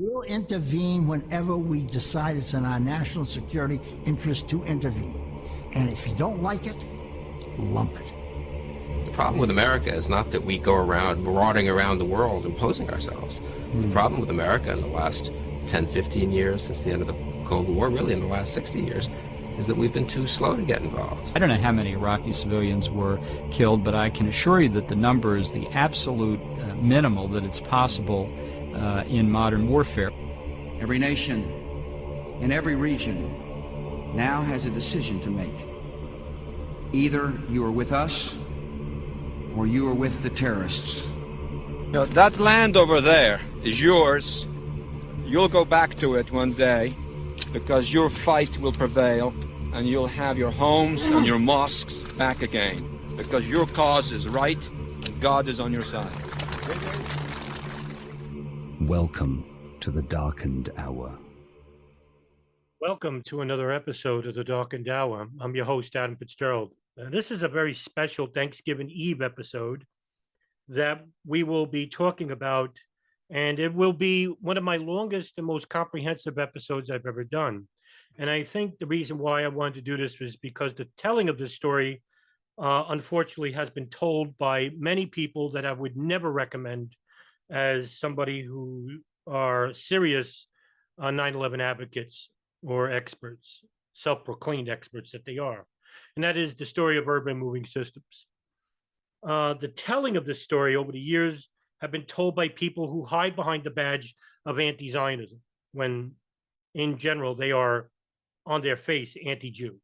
We'll intervene whenever we decide it's in our national security interest to intervene. And if you don't like it, lump it. The problem with America is not that we go around marauding around the world imposing ourselves. The problem with America in the last 10, 15 years since the end of the Cold War, really in the last 60 years, is that we've been too slow to get involved. I don't know how many Iraqi civilians were killed, but I can assure you that the number is the absolute minimal that it's possible in modern warfare. Every nation in every region now has a decision to make. Either you are with us or you are with the terrorists. You know, that land over there is yours. You'll go back to it one day because your fight will prevail and you'll have your homes and your mosques back again because your cause is right and God is on your side. Welcome to the Darkened Hour. Welcome to another episode of the Darkened Hour. I'm your host, Adam Fitzgerald. This is a very special Thanksgiving Eve episode that we will be talking about, and it will be one of my longest and most comprehensive episodes I've ever done. And I think the reason why I wanted to do this was because the telling of this story, unfortunately, has been told by many people that I would never recommend as somebody who are serious 9/11 advocates or experts, self-proclaimed experts that they are. And that is the story of urban moving systems. The telling of this story over the years have been told by people who hide behind the badge of anti-Zionism, when in general they are on their face anti-Jew.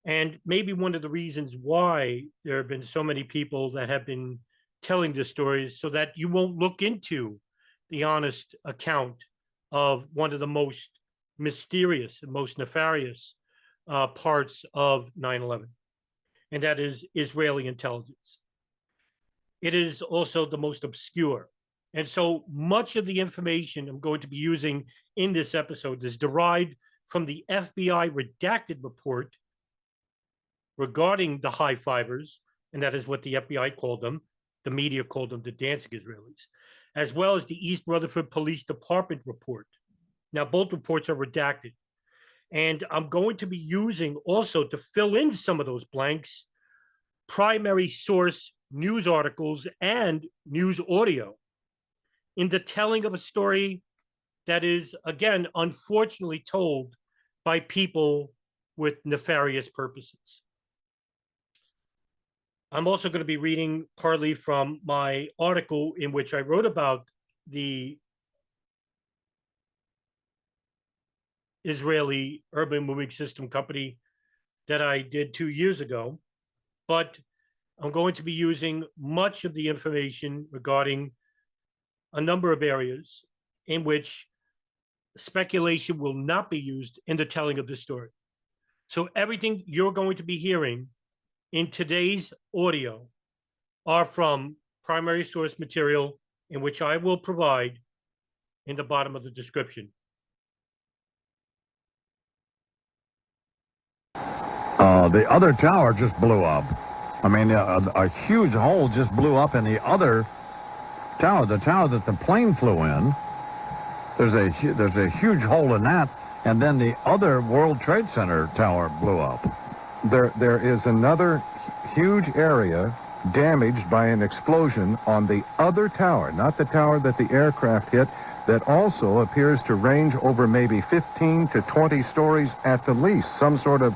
And maybe one of the reasons why there have been so many people that have been telling this story is so that you won't look into the honest account of one of the most mysterious and most nefarious parts of 9/11, and that is Israeli intelligence. It is also the most obscure. And so much of the information I'm going to be using in this episode is derived from the FBI redacted report regarding the high fivers, and that is what the FBI called them. The media called them the dancing Israelis, as well as the East Rutherford Police Department report. Now, both reports are redacted. And I'm going to be using also to fill in some of those blanks, primary source news articles and news audio in the telling of a story that is, again, unfortunately told by people with nefarious purposes. I'm also going to be reading partly from my article in which I wrote about the Israeli urban moving system company that I did 2 years ago, but I'm going to be using much of the information regarding a number of areas in which speculation will not be used in the telling of this story. So everything you're going to be hearing in today's audio are from primary source material in which I will provide in the bottom of the description. The other tower just blew up. I mean, a huge hole just blew up in the other tower, the tower that the plane flew in. There's a huge hole in that, and then the other World Trade Center tower blew up. There is another huge area damaged by an explosion on the other tower, not the tower that the aircraft hit, that also appears to range over maybe 15 to 20 stories at the least, some sort of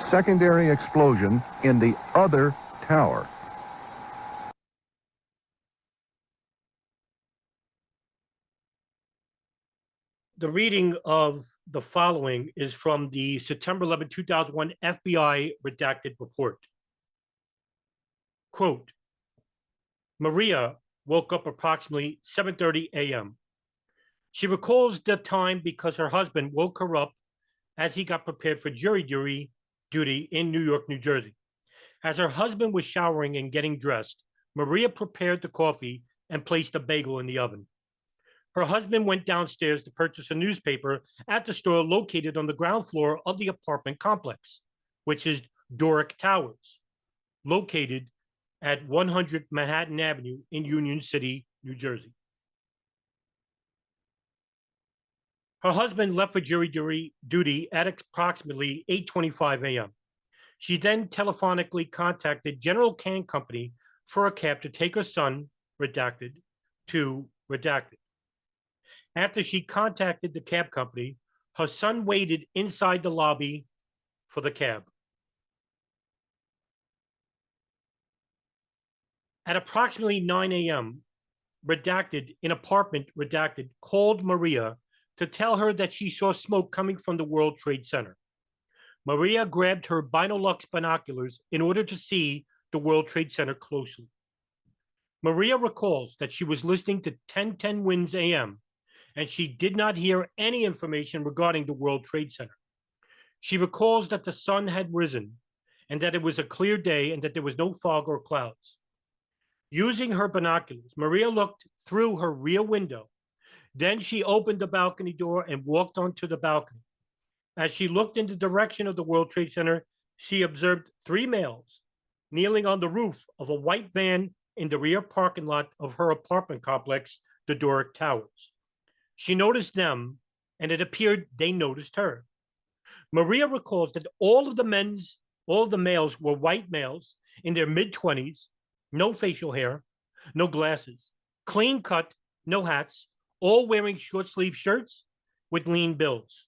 secondary explosion in the other tower. The reading of the following is from the September 11, 2001 FBI redacted report. Quote, Maria woke up approximately 7:30 a.m. She recalls the time because her husband woke her up as he got prepared for jury duty in New York, New Jersey. As her husband was showering and getting dressed, Maria prepared the coffee and placed a bagel in the oven. Her husband went downstairs to purchase a newspaper at the store located on the ground floor of the apartment complex, which is Doric Towers, located at 100 Manhattan Avenue in Union City, New Jersey. Her husband left for jury duty at approximately 8:25 a.m. She then telephonically contacted General Can Company for a cab to take her son, redacted, to redacted. After she contacted the cab company, her son waited inside the lobby for the cab. At approximately 9 a.m., redacted, in apartment redacted, called Maria to tell her that she saw smoke coming from the World Trade Center. Maria grabbed her Binolux binoculars in order to see the World Trade Center closely. Maria recalls that she was listening to 1010 Winds AM, and she did not hear any information regarding the World Trade Center. She recalls that the sun had risen and that it was a clear day and that there was no fog or clouds. Using her binoculars, Maria looked through her rear window. Then she opened the balcony door and walked onto the balcony. As she looked in the direction of the World Trade Center, she observed 3 males kneeling on the roof of a white van in the rear parking lot of her apartment complex, the Newark Towers. She noticed them, and it appeared they noticed her. Maria recalls that all of the males were white males in their mid-20s, no facial hair, no glasses, clean cut, no hats, all wearing short-sleeved shirts with lean bills.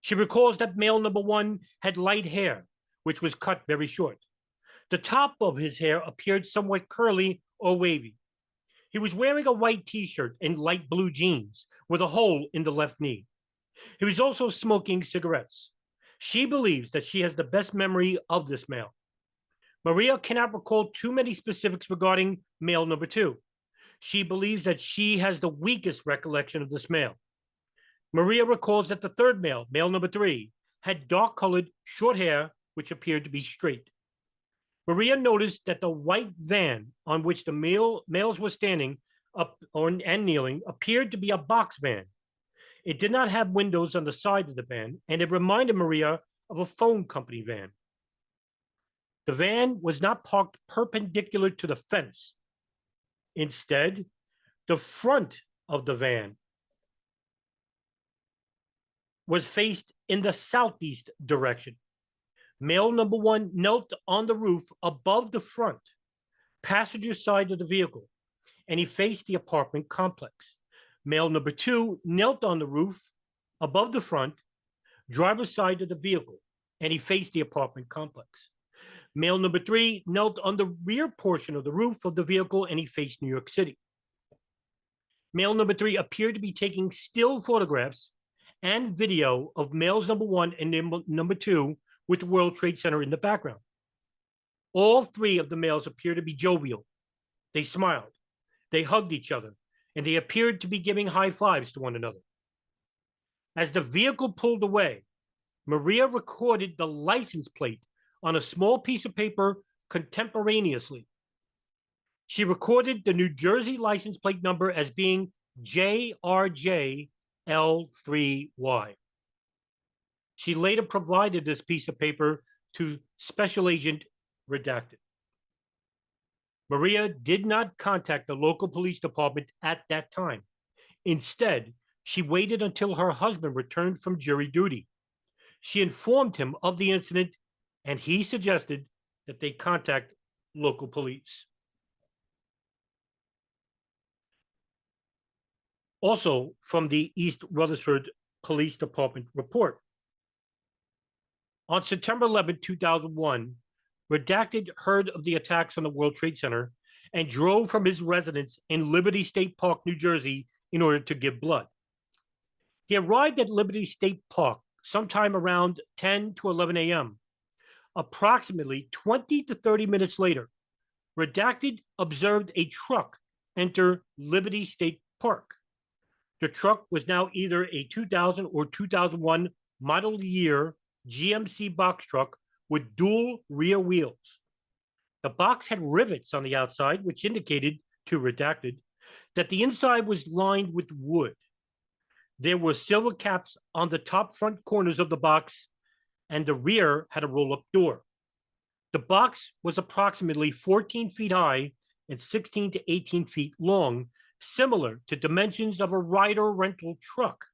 She recalls that male number 1 had light hair, which was cut very short. The top of his hair appeared somewhat curly or wavy. He was wearing a white t-shirt and light blue jeans with a hole in the left knee. He was also smoking cigarettes. She believes that she has the best memory of this male. Maria cannot recall too many specifics regarding male number 2. She believes that she has the weakest recollection of this male. Maria recalls that the third male, male number 3, had dark-colored, short hair, which appeared to be straight. Maria noticed that the white van on which the males were standing up and kneeling appeared to be a box van. It did not have windows on the side of the van, and it reminded Maria of a phone company van. The van was not parked perpendicular to the fence. Instead, the front of the van was faced in the southeast direction. Male number 1 knelt on the roof above the front passenger side of the vehicle, and he faced the apartment complex. Male number 2 knelt on the roof above the front driver's side of the vehicle, and he faced the apartment complex. Male number 3 knelt on the rear portion of the roof of the vehicle, and he faced New York City. Male number 3 appeared to be taking still photographs and video of males number 1 and number 2 with the World Trade Center in the background. All 3 of the males appear to be jovial. They smiled, they hugged each other, and they appeared to be giving high fives to one another. As the vehicle pulled away, Maria recorded the license plate on a small piece of paper contemporaneously. She recorded the New Jersey license plate number as being JRJ-L3Y. She later provided this piece of paper to Special Agent Redacted. Maria did not contact the local police department at that time. Instead, she waited until her husband returned from jury duty. She informed him of the incident, and he suggested that they contact local police. Also, from the East Rutherford Police Department report, on September 11, 2001, Redacted heard of the attacks on the World Trade Center and drove from his residence in Liberty State Park, New Jersey, in order to give blood. He arrived at Liberty State Park sometime around 10 to 11 a.m. Approximately 20 to 30 minutes later, Redacted observed a truck enter Liberty State Park. The truck was now either a 2000 or 2001 model year GMC box truck with dual rear wheels. The box had rivets on the outside, which indicated to Redacted that the inside was lined with wood. There were silver caps on the top front corners of the box, and the rear had a roll-up door. The box was approximately 14 feet high and 16 to 18 feet long, similar to dimensions of a Ryder rental truck.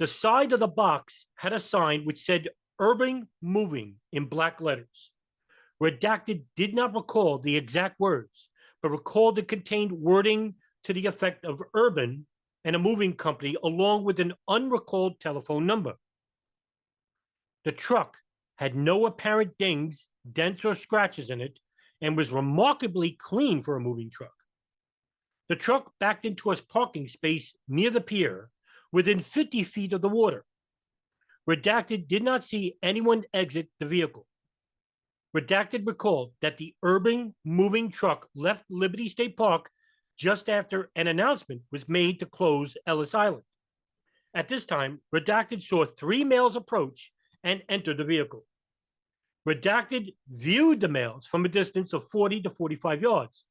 The side of the box had a sign which said "Urban Moving" in black letters. Redacted did not recall the exact words, but recalled it contained wording to the effect of urban and a moving company, along with an unrecalled telephone number. The truck had no apparent dings, dents, or scratches in it, and was remarkably clean for a moving truck. The truck backed into a parking space near the pier, within 50 feet of the water. Redacted did not see anyone exit the vehicle. Redacted recalled that the urban moving truck left Liberty State Park just after an announcement was made to close Ellis Island. At this time, Redacted saw 3 males approach and enter the vehicle. Redacted viewed the males from a distance of 40 to 45 yards.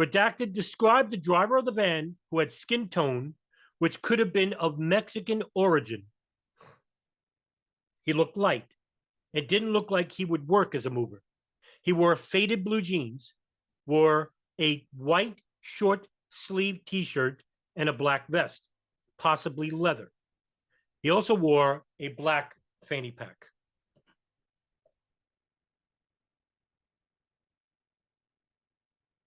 Redacted described the driver of the van, who had skin tone which could have been of Mexican origin. He looked light. It didn't look like he would work as a mover. He wore faded blue jeans, wore a white short sleeve t-shirt, and a black vest, possibly leather. He also wore a black fanny pack.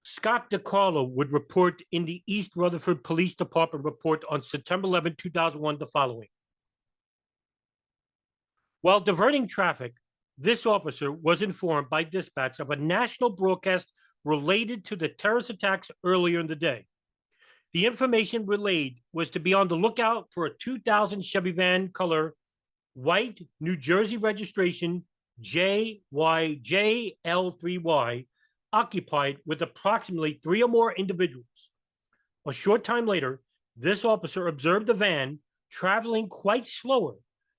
Scott DiCarlo would report in the East Rutherford Police Department report on September 11, 2001, the following. While diverting traffic, this officer was informed by dispatch of a national broadcast related to the terrorist attacks earlier in the day. The information relayed was to be on the lookout for a 2000 Chevy van, color white, New Jersey registration JYJL3Y, occupied with approximately 3 or more individuals. A short time later, this officer observed the van traveling quite slower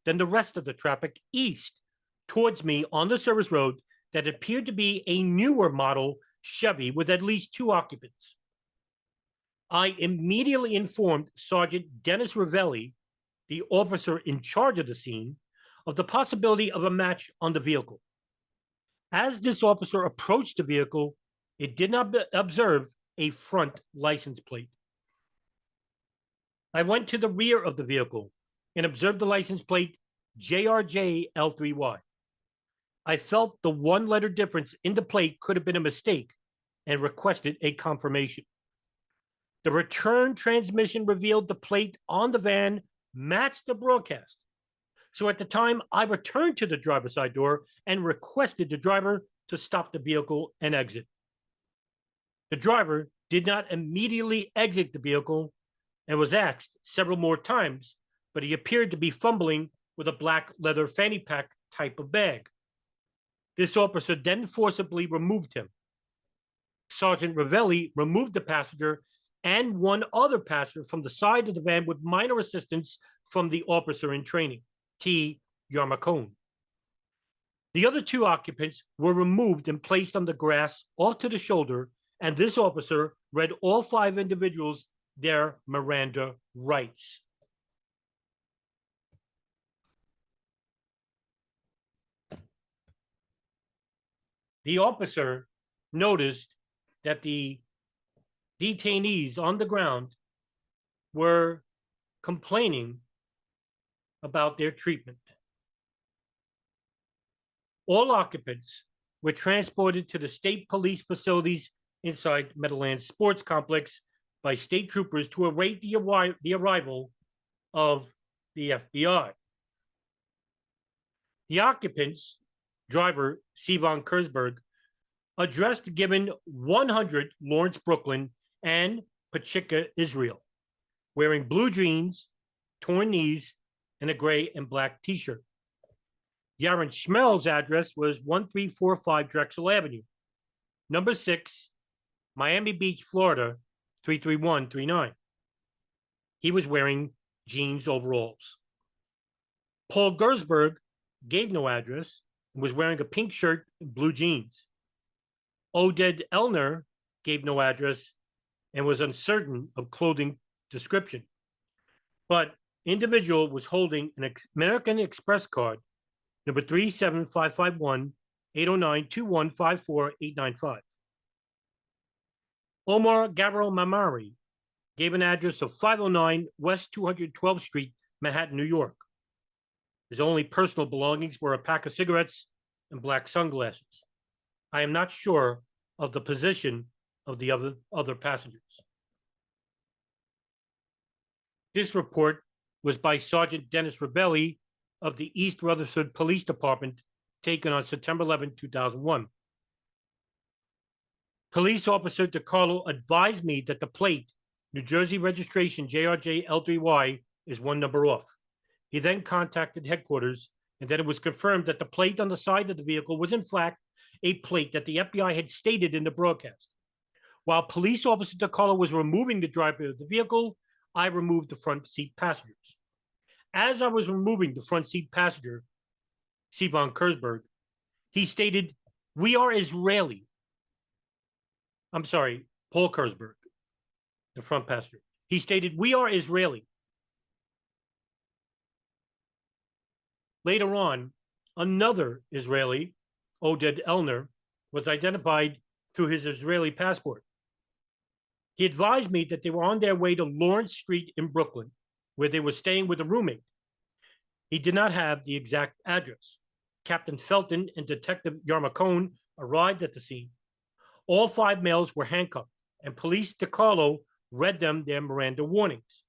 than the rest of the traffic east towards me on the service road that appeared to be a newer model Chevy with at least 2 occupants. I immediately informed Sergeant Dennis Ravelli, the officer in charge of the scene, of the possibility of a match on the vehicle. As this officer approached the vehicle, it did not observe a front license plate. I went to the rear of the vehicle and observed the license plate JRJ-L3Y. I felt the 1-letter difference in the plate could have been a mistake and requested a confirmation. The return transmission revealed the plate on the van matched the broadcast. So at the time, I returned to the driver's side door and requested the driver to stop the vehicle and exit. The driver did not immediately exit the vehicle and was asked several more times, but he appeared to be fumbling with a black leather fanny pack type of bag. This officer then forcibly removed him. Sergeant Ravelli removed the passenger and 1 other passenger from the side of the van with minor assistance from the officer in training, T. Yarmacone. The other 2 occupants were removed and placed on the grass off to the shoulder, and this officer read all 5 individuals their Miranda rights. The officer noticed that the detainees on the ground were complaining about their treatment. All occupants were transported to the state police facilities inside Meadowlands Sports Complex by state troopers to await the arrival of the FBI. The occupants, driver Sivan Kurzberg, addressed given 100 Lawrence, Brooklyn, and Pachika, Israel, wearing blue jeans, torn knees, and a gray and black t-shirt. Yaron Schmel's address was 1345 Drexel Avenue, number 6, Miami Beach, Florida, 33139. He was wearing jeans overalls. Paul Gersberg gave no address and was wearing a pink shirt and blue jeans. Oded Elner gave no address and was uncertain of clothing description, but individual was holding an American Express card, number 37551-809-2154-895. Omar Gabriel Mamari gave an address of 509 West 212th Street, Manhattan, New York. His only personal belongings were a pack of cigarettes and black sunglasses. I am not sure of the position of the other passengers. This report was by Sergeant Dennis Rebelli of the East Rutherford Police Department, taken on September 11, 2001. Police Officer DiCarlo advised me that the plate, New Jersey registration JRJ L3Y, is one number off. He then contacted headquarters, and then it was confirmed that the plate on the side of the vehicle was in fact a plate that the FBI had stated in the broadcast. While Police Officer DiCarlo was removing the driver of the vehicle, I removed the front seat passengers. As I was removing the front seat passenger, Sivan Kurzberg, he stated, "We are Israeli." I'm sorry, Paul Kurzberg, the front passenger. He stated, "We are Israeli." Later on, another Israeli, Oded Elner, was identified through his Israeli passport. He advised me that they were on their way to Lawrence Street in Brooklyn, where they were staying with a roommate. He did not have the exact address. Captain Felton and Detective Yarmakone arrived at the scene. All 5 males were handcuffed, and Police DiCarlo read them their Miranda warnings.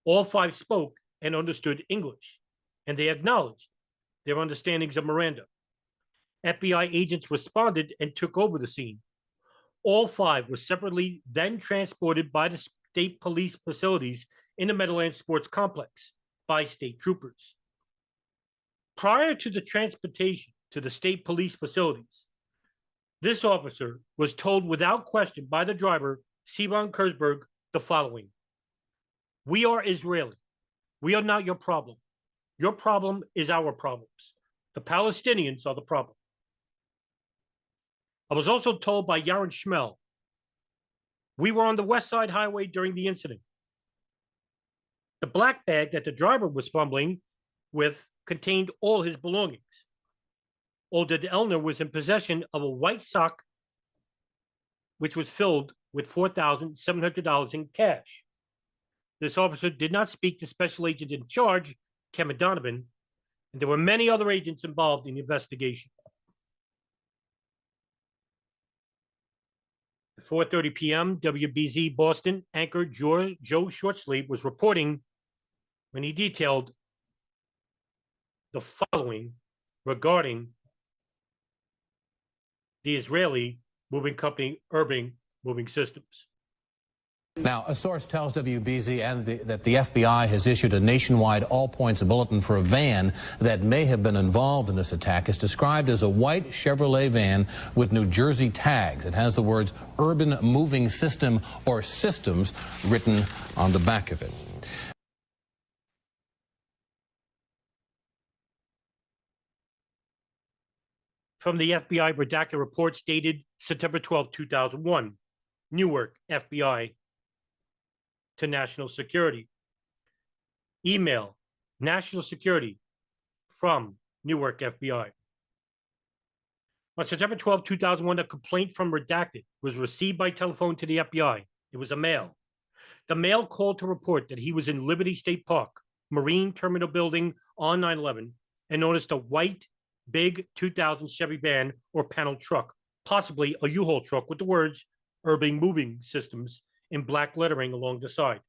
All 5 spoke and understood English, and they acknowledged their understandings of Miranda. FBI agents responded and took over the scene. All 5 were separately then transported by the state police facilities in the Meadowlands Sports Complex by state troopers. Prior to the transportation to the state police facilities, this officer was told without question by the driver, Sivan Kurzberg, the following: "We are Israeli. We are not your problem. Your problem is our problems. The Palestinians are the problem." I was also told by Yaron Schmel, "We were on the West Side Highway during the incident. The black bag that the driver was fumbling with contained all his belongings. Oded Elner was in possession of a white sock, which was filled with $4,700 in cash. This officer did not speak to Special Agent in charge, Kevin Donovan, and there were many other agents involved in the investigation." At 4:30 p.m., WBZ Boston anchor Joe Shortsleeve was reporting when he detailed the following regarding the Israeli moving company Urban Moving Systems. Now, a source tells WBZ that the FBI has issued a nationwide all-points bulletin for a van that may have been involved in this attack. It's described as a white Chevrolet van with New Jersey tags. It has the words Urban Moving System or Systems written on the back of it. From the FBI redacted reports dated September 12, 2001, Newark, FBI to National Security. Email, National Security from Newark, FBI. On September 12, 2001, a complaint from Redacted was received by telephone to the FBI. It was a male. The male called to report that he was in Liberty State Park, Marine Terminal Building on 9/11, and noticed a white, big 2000 Chevy van or panel truck, possibly a U-Haul truck with the words Urban Moving Systems in black lettering along the side.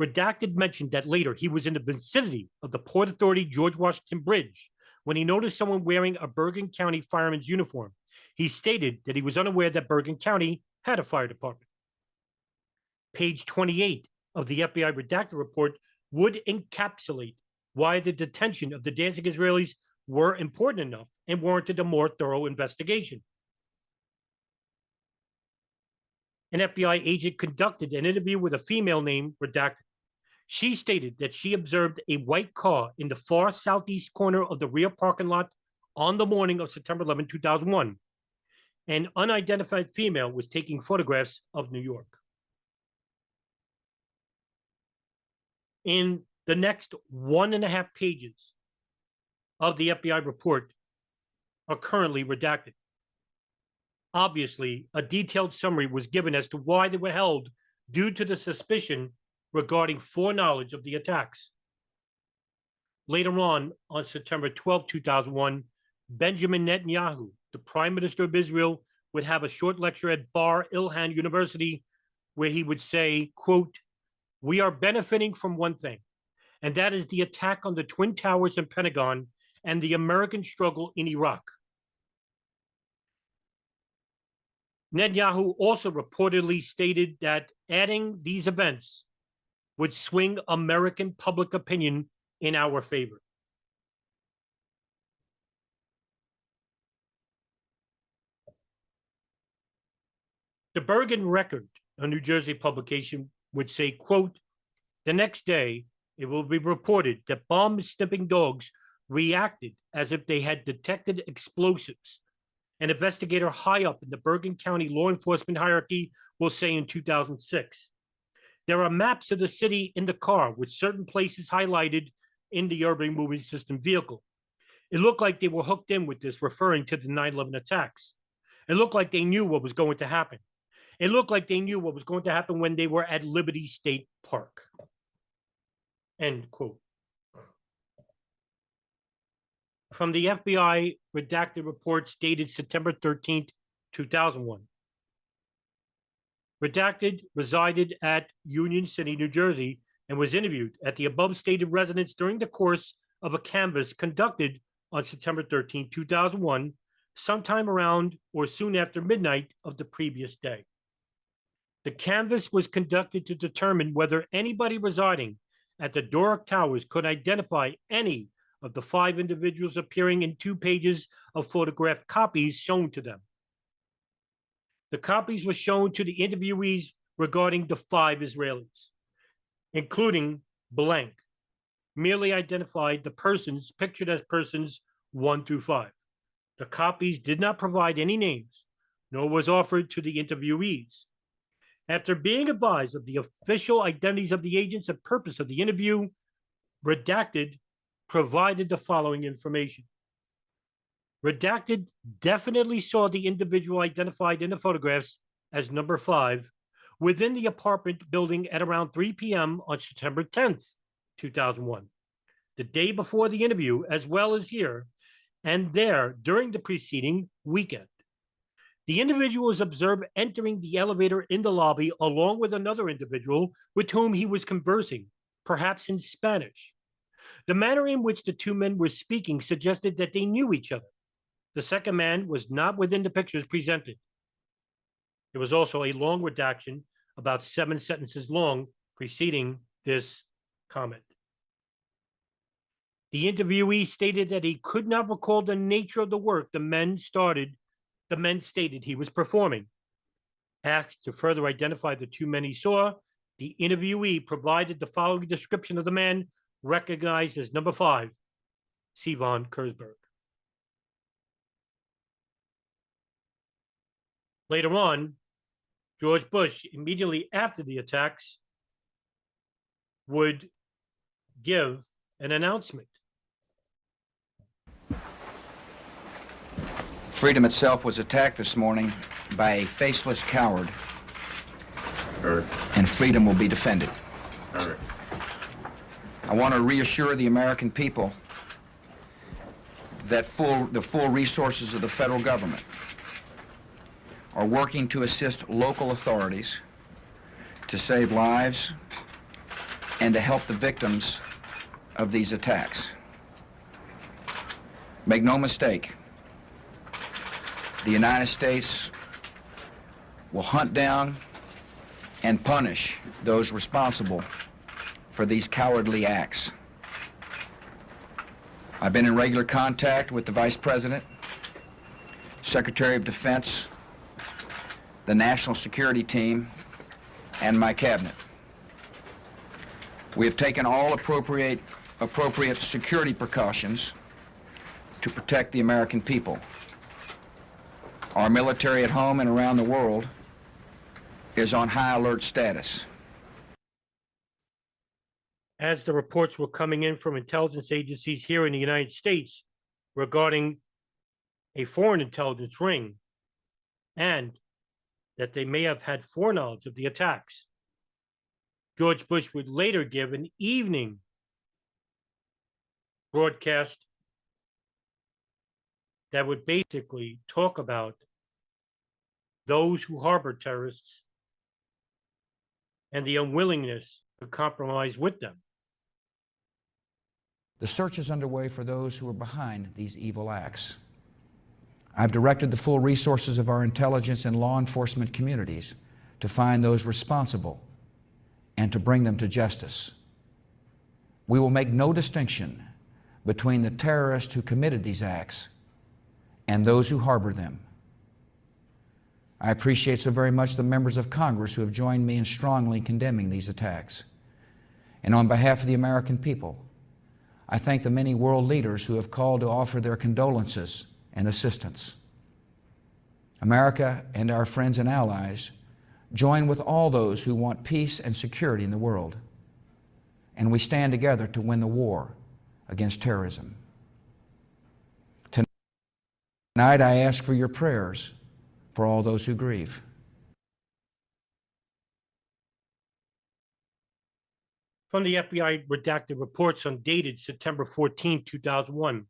Redacted mentioned that later he was in the vicinity of the Port Authority George Washington Bridge when he noticed someone wearing a Bergen County fireman's uniform. He stated that he was unaware that Bergen County had a fire department. Page 28 of the FBI redacted report would encapsulate why the detention of the dancing Israelis were important enough and warranted a more thorough investigation. An FBI agent conducted an interview with a female named Redacted. She stated that she observed a white car in the far southeast corner of the rear parking lot on the morning of September 11, 2001. An unidentified female was taking photographs of New York. In the next 1.5 pages of the FBI report are currently redacted. Obviously, a detailed summary was given as to why they were held due to the suspicion regarding foreknowledge of the attacks. Later on September 12, 2001, Benjamin Netanyahu, the Prime Minister of Israel, would have a short lecture at Bar Ilan University where he would say, quote, "We are benefiting from one thing, and that is the attack on the Twin Towers and Pentagon and the American struggle in Iraq." Netanyahu also reportedly stated that adding these events would swing American public opinion in our favor. The Bergen Record, a New Jersey publication, would say, quote, "The next day, it will be reported that bomb-sniffing dogs reacted as if they had detected explosives." An investigator high up in the Bergen County law enforcement hierarchy will say in 2006. There are maps of the city in the car with certain places highlighted in the urban moving system vehicle. It looked like they were hooked in with this, referring to the 9/11 attacks. It looked like they knew what was going to happen. It looked like they knew what was going to happen when they were at Liberty State Park. End quote. From the FBI redacted reports dated September 13th, 2001. Redacted resided at Union City, New Jersey, and was interviewed at the above stated residence during the course of a canvass conducted on September 13, 2001, sometime around or soon after midnight of the previous day. The canvass was conducted to determine whether anybody residing at the Newark Towers could identify any of the 5 individuals appearing in 2 pages of photographed copies shown to them. The copies were shown to the interviewees regarding the 5 Israelis, including blank, merely identified the persons pictured as persons 1 through 5. The copies did not provide any names, nor was offered to the interviewees. After being advised of the official identities of the agents and purpose of the interview, Redacted provided the following information. Redacted definitely saw the individual identified in the photographs as number 5 within the apartment building at around 3 p.m. on September 10th, 2001, the day before the interview, as well as here and there during the preceding weekend. The individual was observed entering the elevator in the lobby along with another individual with whom he was conversing, perhaps in Spanish. The manner in which the 2 men were speaking suggested that they knew each other. The second man was not within the pictures presented. There was also a long redaction, about 7 sentences long, preceding this comment. The interviewee stated that he could not recall the nature of the work the men stated he was performing. Asked to further identify the 2 men he saw, the interviewee provided the following description of the man recognized as number 5, Sivan Kurzberg. Later on, George Bush, immediately after the attacks, would give an announcement. Freedom itself was attacked this morning by a faceless coward, and freedom will be defended. I want to reassure the American people that the full resources of the federal government are working to assist local authorities to save lives and to help the victims of these attacks. Make no mistake, the United States will hunt down and punish those responsible for these cowardly acts. I've been in regular contact with the Vice President, Secretary of Defense, the National Security Team, and my cabinet. We have taken all appropriate security precautions to protect the American people. Our military at home and around the world is on high alert status. As the reports were coming in from intelligence agencies here in the United States regarding a foreign intelligence ring and that they may have had foreknowledge of the attacks, George Bush would later give an evening broadcast that would basically talk about those who harbor terrorists and the unwillingness to compromise with them. The search is underway for those who are behind these evil acts. I've directed the full resources of our intelligence and law enforcement communities to find those responsible and to bring them to justice. We will make no distinction between the terrorists who committed these acts and those who harbor them. I appreciate so very much the members of Congress who have joined me in strongly condemning these attacks. And on behalf of the American people, I thank the many world leaders who have called to offer their condolences and assistance. America and our friends and allies join with all those who want peace and security in the world, and we stand together to win the war against terrorism. Tonight I ask for your prayers for all those who grieve. From the FBI redacted reports undated September 14, 2001.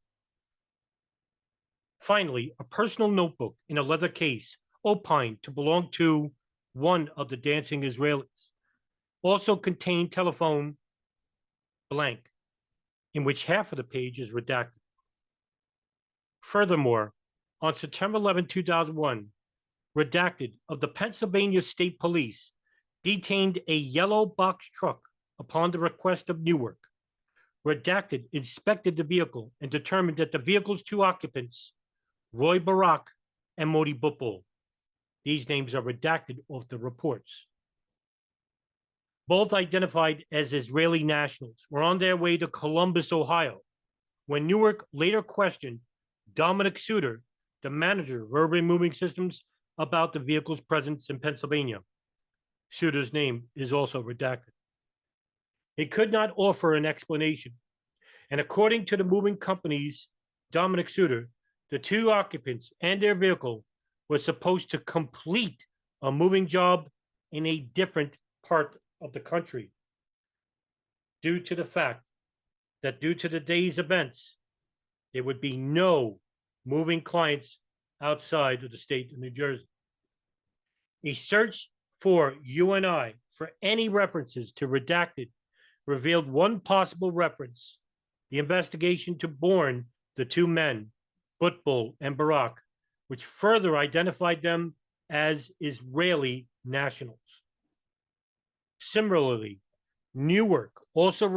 Finally, a personal notebook in a leather case opined to belong to one of the dancing Israelis. Also contained telephone blank, in which half of the page is redacted. Furthermore, on September 11, 2001, redacted of the Pennsylvania State Police detained a yellow box truck upon the request of Newark. Redacted inspected the vehicle and determined that the vehicle's two occupants, Roy Barak and Modi Butbul, these names are redacted off the reports, both identified as Israeli nationals, were on their way to Columbus, Ohio, when Newark later questioned Dominic Suter, the manager of Urban Moving Systems, about the vehicle's presence in Pennsylvania. Suter's name is also redacted. He could not offer an explanation, and according to the moving company's Dominic Suter, the two occupants and their vehicle were supposed to complete a moving job in a different part of the country, due to the fact that due to the day's events, there would be no moving clients outside of the state of New Jersey. A search for UNI for any references to redacted revealed one possible reference, the investigation to Bourne, the two men, Butbul and Barak, which further identified them as Israeli nationals. Similarly, Newark also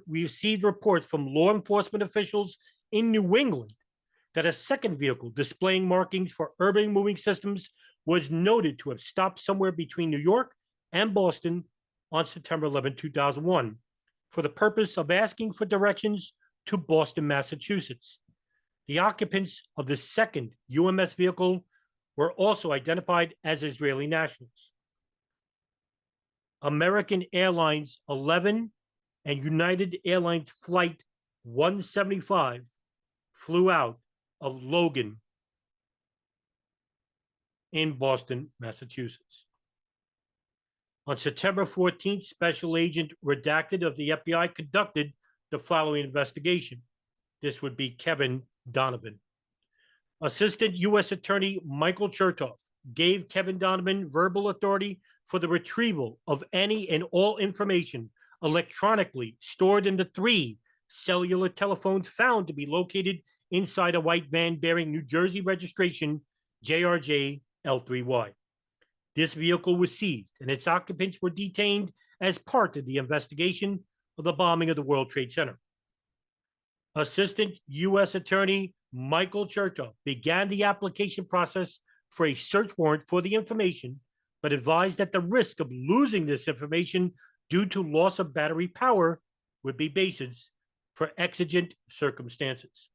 received reports from law enforcement officials in New England that a second vehicle displaying markings for Urban Moving Systems was noted to have stopped somewhere between New York and Boston on September 11, 2001, for the purpose of asking for directions to Boston, Massachusetts. The occupants of the second UMS vehicle were also identified as Israeli nationals. American Airlines 11 and United Airlines Flight 175 flew out of Logan in Boston, Massachusetts. On September 14th, Special Agent Redacted of the FBI conducted the following investigation. This would be Kevin Donovan. Assistant U.S. Attorney Michael Chertoff gave Kevin Donovan verbal authority for the retrieval of any and all information electronically stored in the 3 cellular telephones found to be located inside a white van bearing New Jersey registration JRJ L3Y. This vehicle was seized and its occupants were detained as part of the investigation of the bombing of the World Trade Center. Assistant U.S. Attorney Michael Chertoff began the application process for a search warrant for the information, but advised that the risk of losing this information due to loss of battery power would be basis for exigent circumstances.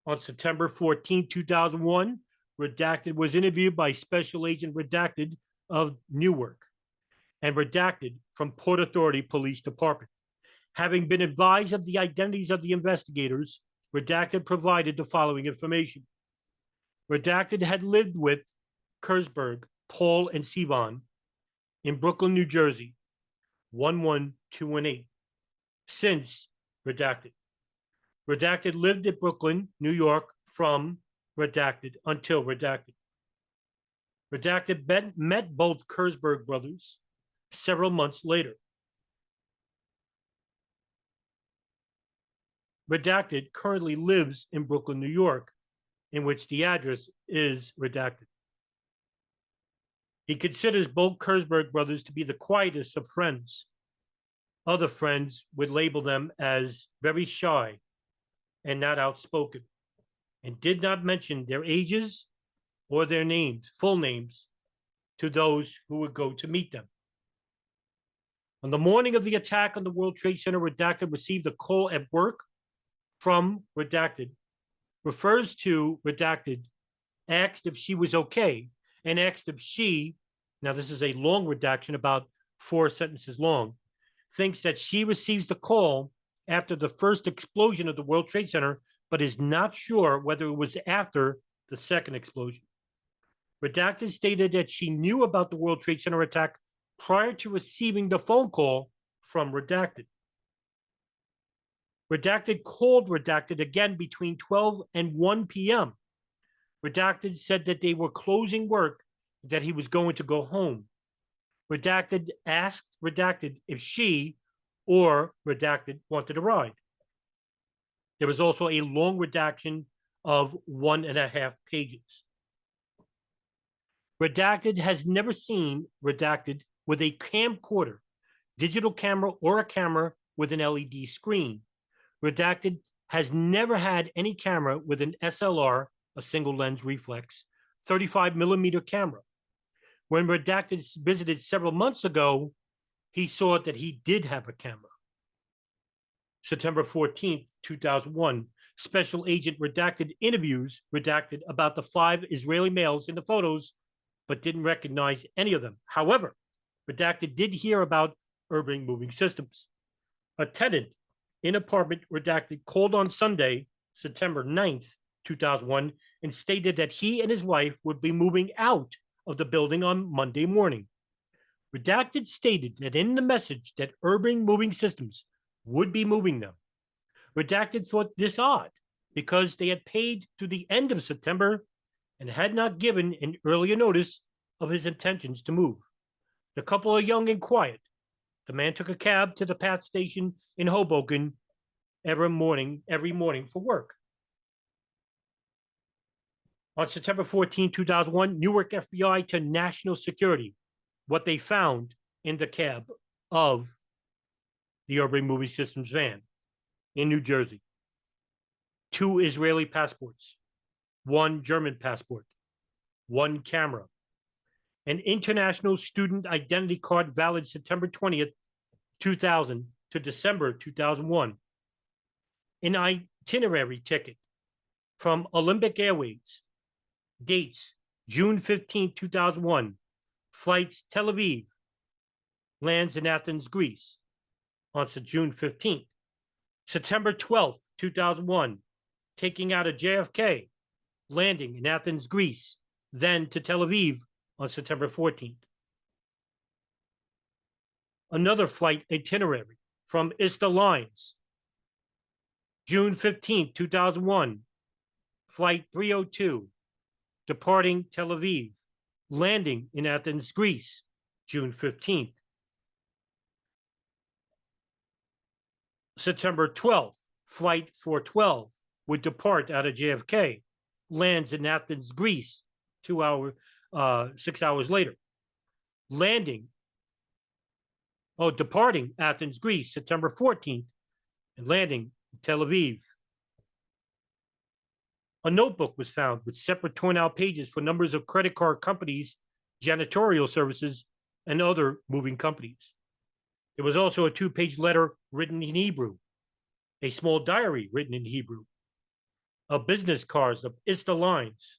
On September 14, 2001, Redacted was interviewed by Special Agent Redacted of Newark and Redacted from Port Authority Police Department. Having been advised of the identities of the investigators, Redacted provided the following information. Redacted had lived with Kurzberg, Paul, and Sivan in Brooklyn, New Jersey, 11218, since Redacted. Redacted lived in Brooklyn, New York from redacted until redacted. Redacted met both Kersberg brothers several months later. Redacted currently lives in Brooklyn, New York, in which the address is redacted. He considers both Kersberg brothers to be the quietest of friends. Other friends would label them as very shy and not outspoken, and did not mention their ages or their names, full names, to those who would go to meet them. On the morning of the attack on the World Trade Center, Redacted received a call at work from Redacted, refers to Redacted, asked if she was okay, and asked if she, now this is a long redaction, about 4 sentences long, thinks that she receives the call after the first explosion of the World Trade Center, but is not sure whether it was after the second explosion. Redacted stated that she knew about the World Trade Center attack prior to receiving the phone call from Redacted. Redacted called Redacted again between 12 and 1 p.m. Redacted said that they were closing work, that he was going to go home. Redacted asked Redacted if she or Redacted wanted a ride. There was also a long redaction of 1.5 pages. Redacted has never seen Redacted with a camcorder, digital camera, or a camera with an LED screen. Redacted has never had any camera with an SLR, a single lens reflex, 35 millimeter camera. When Redacted visited several months ago, he saw that he did have a camera. September 14th, 2001, Special Agent Redacted interviews Redacted about the 5 Israeli males in the photos, but didn't recognize any of them. However, Redacted did hear about Urban Moving Systems. A tenant in apartment Redacted called on Sunday, September 9th, 2001, and stated that he and his wife would be moving out of the building on Monday morning. Redacted stated that in the message that Urban Moving Systems would be moving them. Redacted thought this odd because they had paid to the end of September and had not given an earlier notice of his intentions to move. The couple are young and quiet. The man took a cab to the PATH station in Hoboken every morning for work. On September 14, 2001, Newark FBI to National Security, what they found in the cab of the Urban Moving Systems van in New Jersey. 2 Israeli passports, 1 German passport, 1 camera, an international student identity card valid September 20th, 2000 to December 2001, an itinerary ticket from Olympic Airways, dates June 15, 2001, flights Tel Aviv, lands in Athens, Greece on June 15th. September 12th, 2001, taking out of JFK, landing in Athens, Greece, then to Tel Aviv on September 14th. Another flight itinerary from East Lines, June 15th, 2001, flight 302, departing Tel Aviv, landing in Athens, Greece, June 15th. September 12th, flight 412 would depart out of JFK, lands in Athens, Greece, 6 hours later. Departing Athens, Greece, September 14th, and landing in Tel Aviv. A notebook was found with separate torn out pages for numbers of credit card companies, janitorial services, and other moving companies. There was also a 2-page letter written in Hebrew, a small diary written in Hebrew, a business card of East Lines,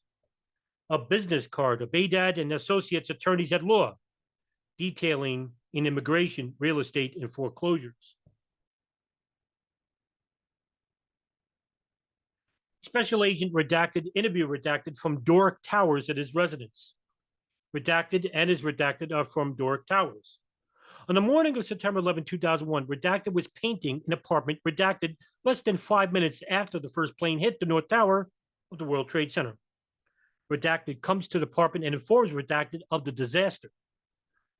a business card of Badad and Associates Attorneys at Law, detailing in immigration, real estate, and foreclosures. Special Agent Redacted interview Redacted from Doric Towers at his residence. Redacted and his Redacted are from Doric Towers. On the morning of September 11, 2001, Redacted was painting an apartment, Redacted, less than 5 minutes after the first plane hit the North Tower of the World Trade Center. Redacted comes to the apartment and informs Redacted of the disaster.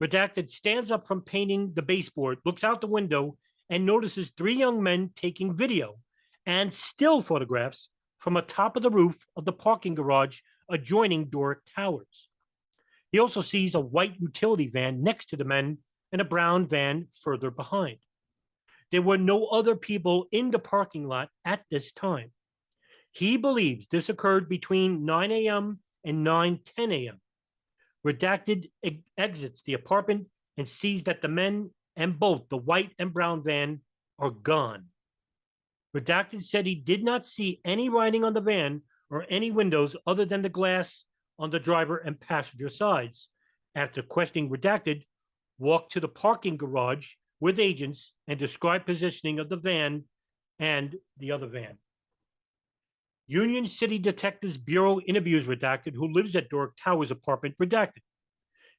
Redacted stands up from painting the baseboard, looks out the window, and notices 3 young men taking video and still photographs from atop of the roof of the parking garage adjoining Newark Towers. He also sees a white utility van next to the men and a brown van further behind. There were no other people in the parking lot at this time. He believes this occurred between 9 a.m. and 9:10 a.m. Redacted exits the apartment and sees that the men and both the white and brown van are gone. Redacted said he did not see any writing on the van or any windows other than the glass on the driver and passenger sides. After questioning Redacted, walked to the parking garage with agents and described positioning of the van and the other van. Union City Detectives Bureau interviews Redacted, who lives at Newark Towers apartment, Redacted.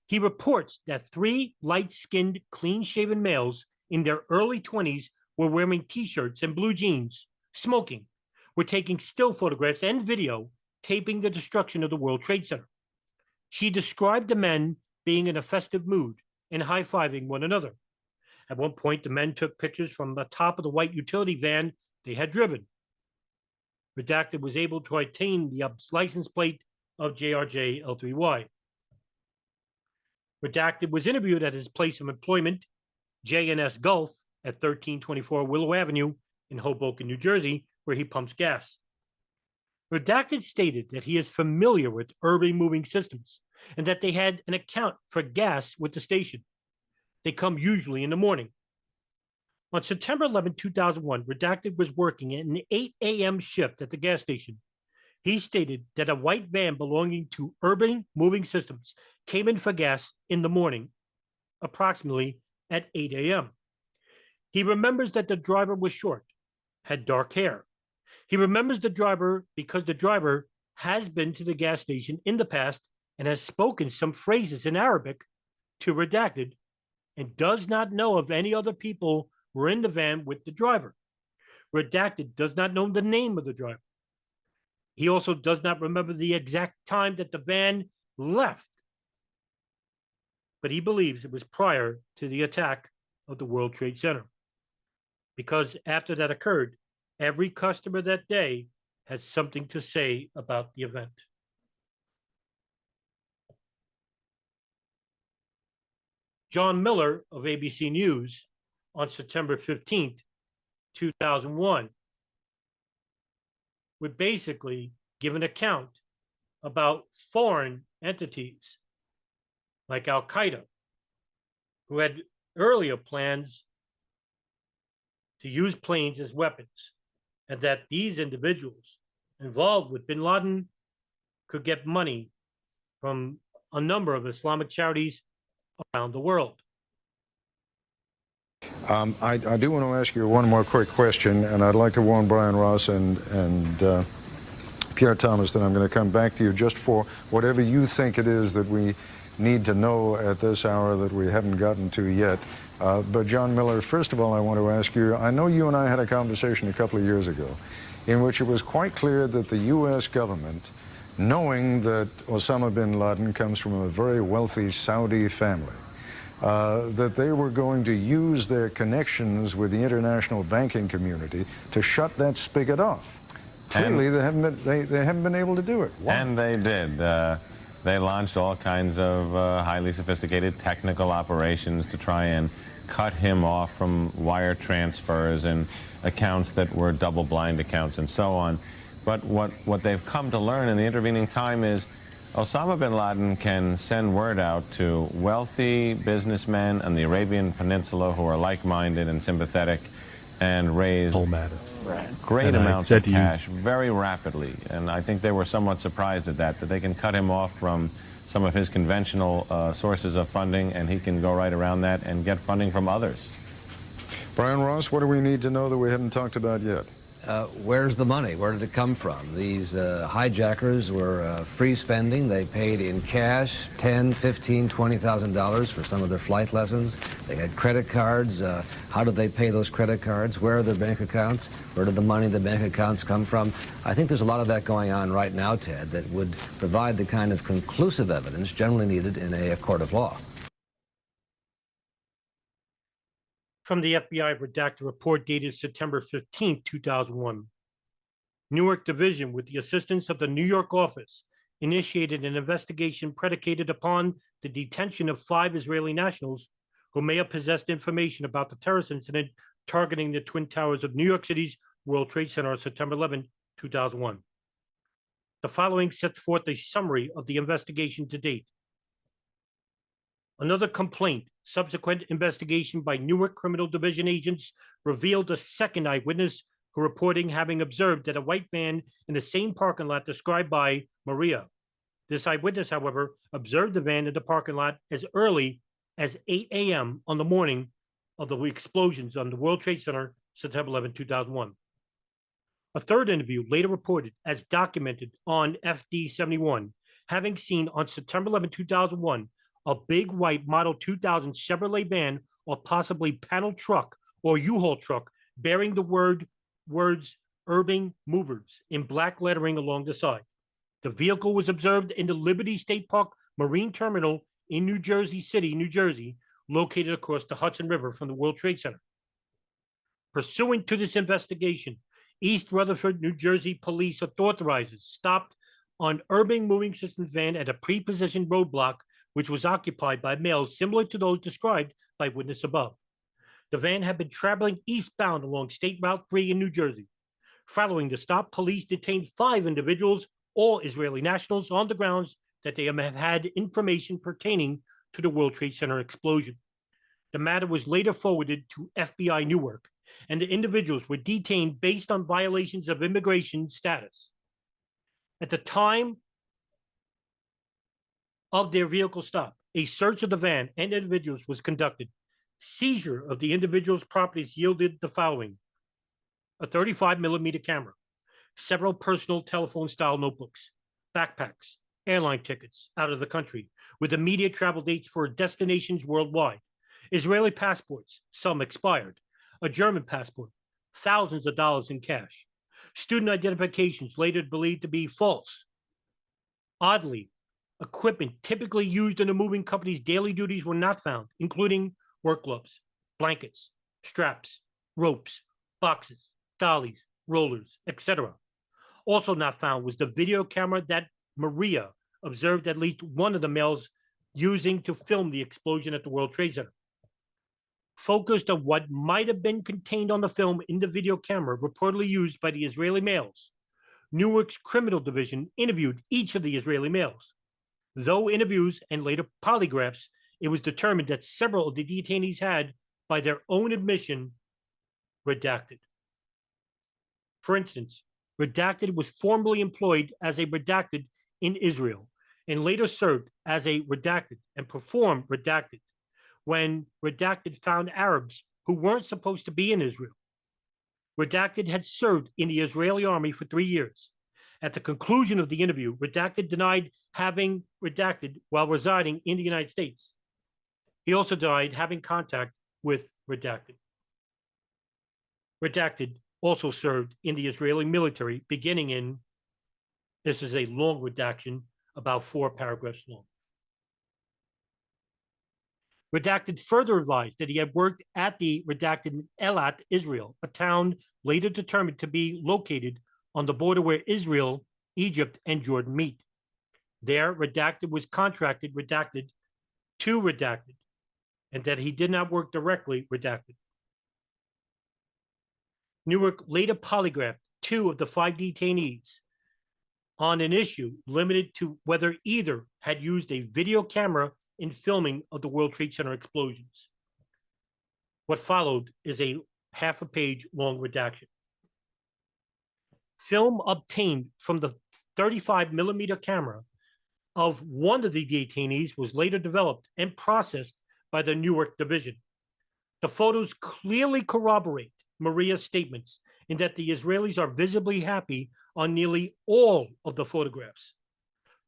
He reports that 3 light-skinned, clean-shaven males in their early 20s were wearing t-shirts and blue jeans, smoking, were taking still photographs and video, taping the destruction of the World Trade Center. She described the men being in a festive mood and high-fiving one another. At one point, the men took pictures from the top of the white utility van they had driven. Redacted was able to obtain the license plate of JRJ L3Y. Redacted was interviewed at his place of employment, J&S Gulf, at 1324 Willow Avenue in Hoboken, New Jersey, where he pumps gas. Redacted stated that he is familiar with urban moving systems and that they had an account for gas with the station. They come usually in the morning. On September 11, 2001, Redacted was working at an 8 a.m. shift at the gas station. He stated that a white van belonging to Urban Moving Systems came in for gas in the morning, approximately at 8 a.m. He remembers that the driver was short, had dark hair. He remembers the driver because the driver has been to the gas station in the past and has spoken some phrases in Arabic to Redacted and does not know of any other people who were in the van with the driver. Redacted does not know the name of the driver. He also does not remember the exact time that the van left, but he believes it was prior to the attack of the World Trade Center. Because after that occurred, every customer that day had something to say about the event. John Miller of ABC News on September 15th, 2001, would basically give an account about foreign entities like Al-Qaeda, who had earlier plans to use planes as weapons, and that these individuals involved with bin Laden could get money from a number of Islamic charities around the world. I do want to ask you one more quick question, and I'd like to warn Brian Ross and Pierre Thomas that I'm going to come back to you just for whatever you think it is that we need to know at this hour that we haven't gotten to yet. But John Miller, first of all, I want to ask you, I know you and I had a conversation a couple of years ago in which it was quite clear that the U.S. government, knowing that Osama bin Laden comes from a very wealthy Saudi family, that they were going to use their connections with the international banking community to shut that spigot off. Clearly, they haven't been able to do it. Why? And they did. They launched all kinds of highly sophisticated technical operations to try and cut him off from wire transfers and accounts that were double-blind accounts and so on. But what they've come to learn in the intervening time is Osama bin Laden can send word out to wealthy businessmen on the Arabian Peninsula who are like-minded and sympathetic and raise great amounts of cash very rapidly. And I think they were somewhat surprised at that they can cut him off from some of his conventional sources of funding, and he can go right around that and get funding from others. Brian Ross, what do we need to know that we haven't talked about yet? Where's the money? Where did it come from? These hijackers were free spending. They paid in cash $10,000, $15,000, $20,000 for some of their flight lessons. They had credit cards. How did they pay those credit cards? Where are their bank accounts? Where did the money in the bank accounts come from? I think there's a lot of that going on right now, Ted, that would provide the kind of conclusive evidence generally needed in a court of law. From the FBI redacted report dated September 15, 2001. Newark Division, with the assistance of the New York office, initiated an investigation predicated upon the detention of 5 Israeli nationals who may have possessed information about the terrorist incident targeting the Twin Towers of New York City's World Trade Center on September 11, 2001. The following sets forth a summary of the investigation to date. Another complaint, subsequent investigation by Newark Criminal Division agents revealed a second eyewitness who reporting having observed that a white van in the same parking lot described by Maria. This eyewitness, however, observed the van in the parking lot as early as 8 a.m. on the morning of the explosions on the World Trade Center, September 11, 2001. A third interview later reported as documented on FD71, having seen on September 11, 2001, a big white Model 2000 Chevrolet van or possibly panel truck or U-Haul truck bearing the words Urban Movers in black lettering along the side. The vehicle was observed in the Liberty State Park Marine Terminal in New Jersey City, New Jersey, located across the Hudson River from the World Trade Center. Pursuant to this investigation, East Rutherford, New Jersey Police authorizes stopped on Urban Moving Systems van at a pre-positioned roadblock which was occupied by males similar to those described by witness above. The van had been traveling eastbound along State Route 3 in New Jersey. Following the stop, police detained 5 individuals, all Israeli nationals, on the grounds that they have had information pertaining to the World Trade Center explosion. The matter was later forwarded to FBI Newark, and the individuals were detained based on violations of immigration status. At the time of their vehicle stop, a search of the van and individuals was conducted. Seizure of the individuals' properties yielded the following: a 35mm camera, several personal telephone-style notebooks, backpacks, airline tickets out of the country with immediate travel dates for destinations worldwide, Israeli passports, some expired, a German passport, thousands of dollars in cash, student identifications later believed to be false. Oddly, equipment typically used in the moving company's daily duties were not found, including work gloves, blankets, straps, ropes, boxes, dollies, rollers, etc. Also not found was the video camera that Maria observed at least one of the males using to film the explosion at the World Trade Center. Focused on what might have been contained on the film in the video camera reportedly used by the Israeli males, Newark's criminal division interviewed each of the Israeli males. Though interviews and later polygraphs, it was determined that several of the detainees had, by their own admission, redacted. For instance, redacted was formerly employed as a redacted in Israel and later served as a redacted and performed redacted when redacted found Arabs who weren't supposed to be in Israel. Redacted had served in the Israeli army for 3 years. At the conclusion of the interview, redacted denied having redacted while residing in the United States. He also denied having contact with redacted. Redacted also served in the Israeli military beginning in, this is a long redaction, about 4 paragraphs long. Redacted further advised that he had worked at the redacted in Eilat, Israel, a town later determined to be located on the border where Israel, Egypt, and Jordan meet. There, redacted was contracted redacted to redacted, and that he did not work directly redacted. Newark later polygraphed 2 of the 5 detainees on an issue limited to whether either had used a video camera in filming of the World Trade Center explosions. What followed is a half a page long redaction. Film obtained from the 35mm camera of one of the detainees was later developed and processed by the Newark division. The photos clearly corroborate Maria's statements in that the Israelis are visibly happy on nearly all of the photographs.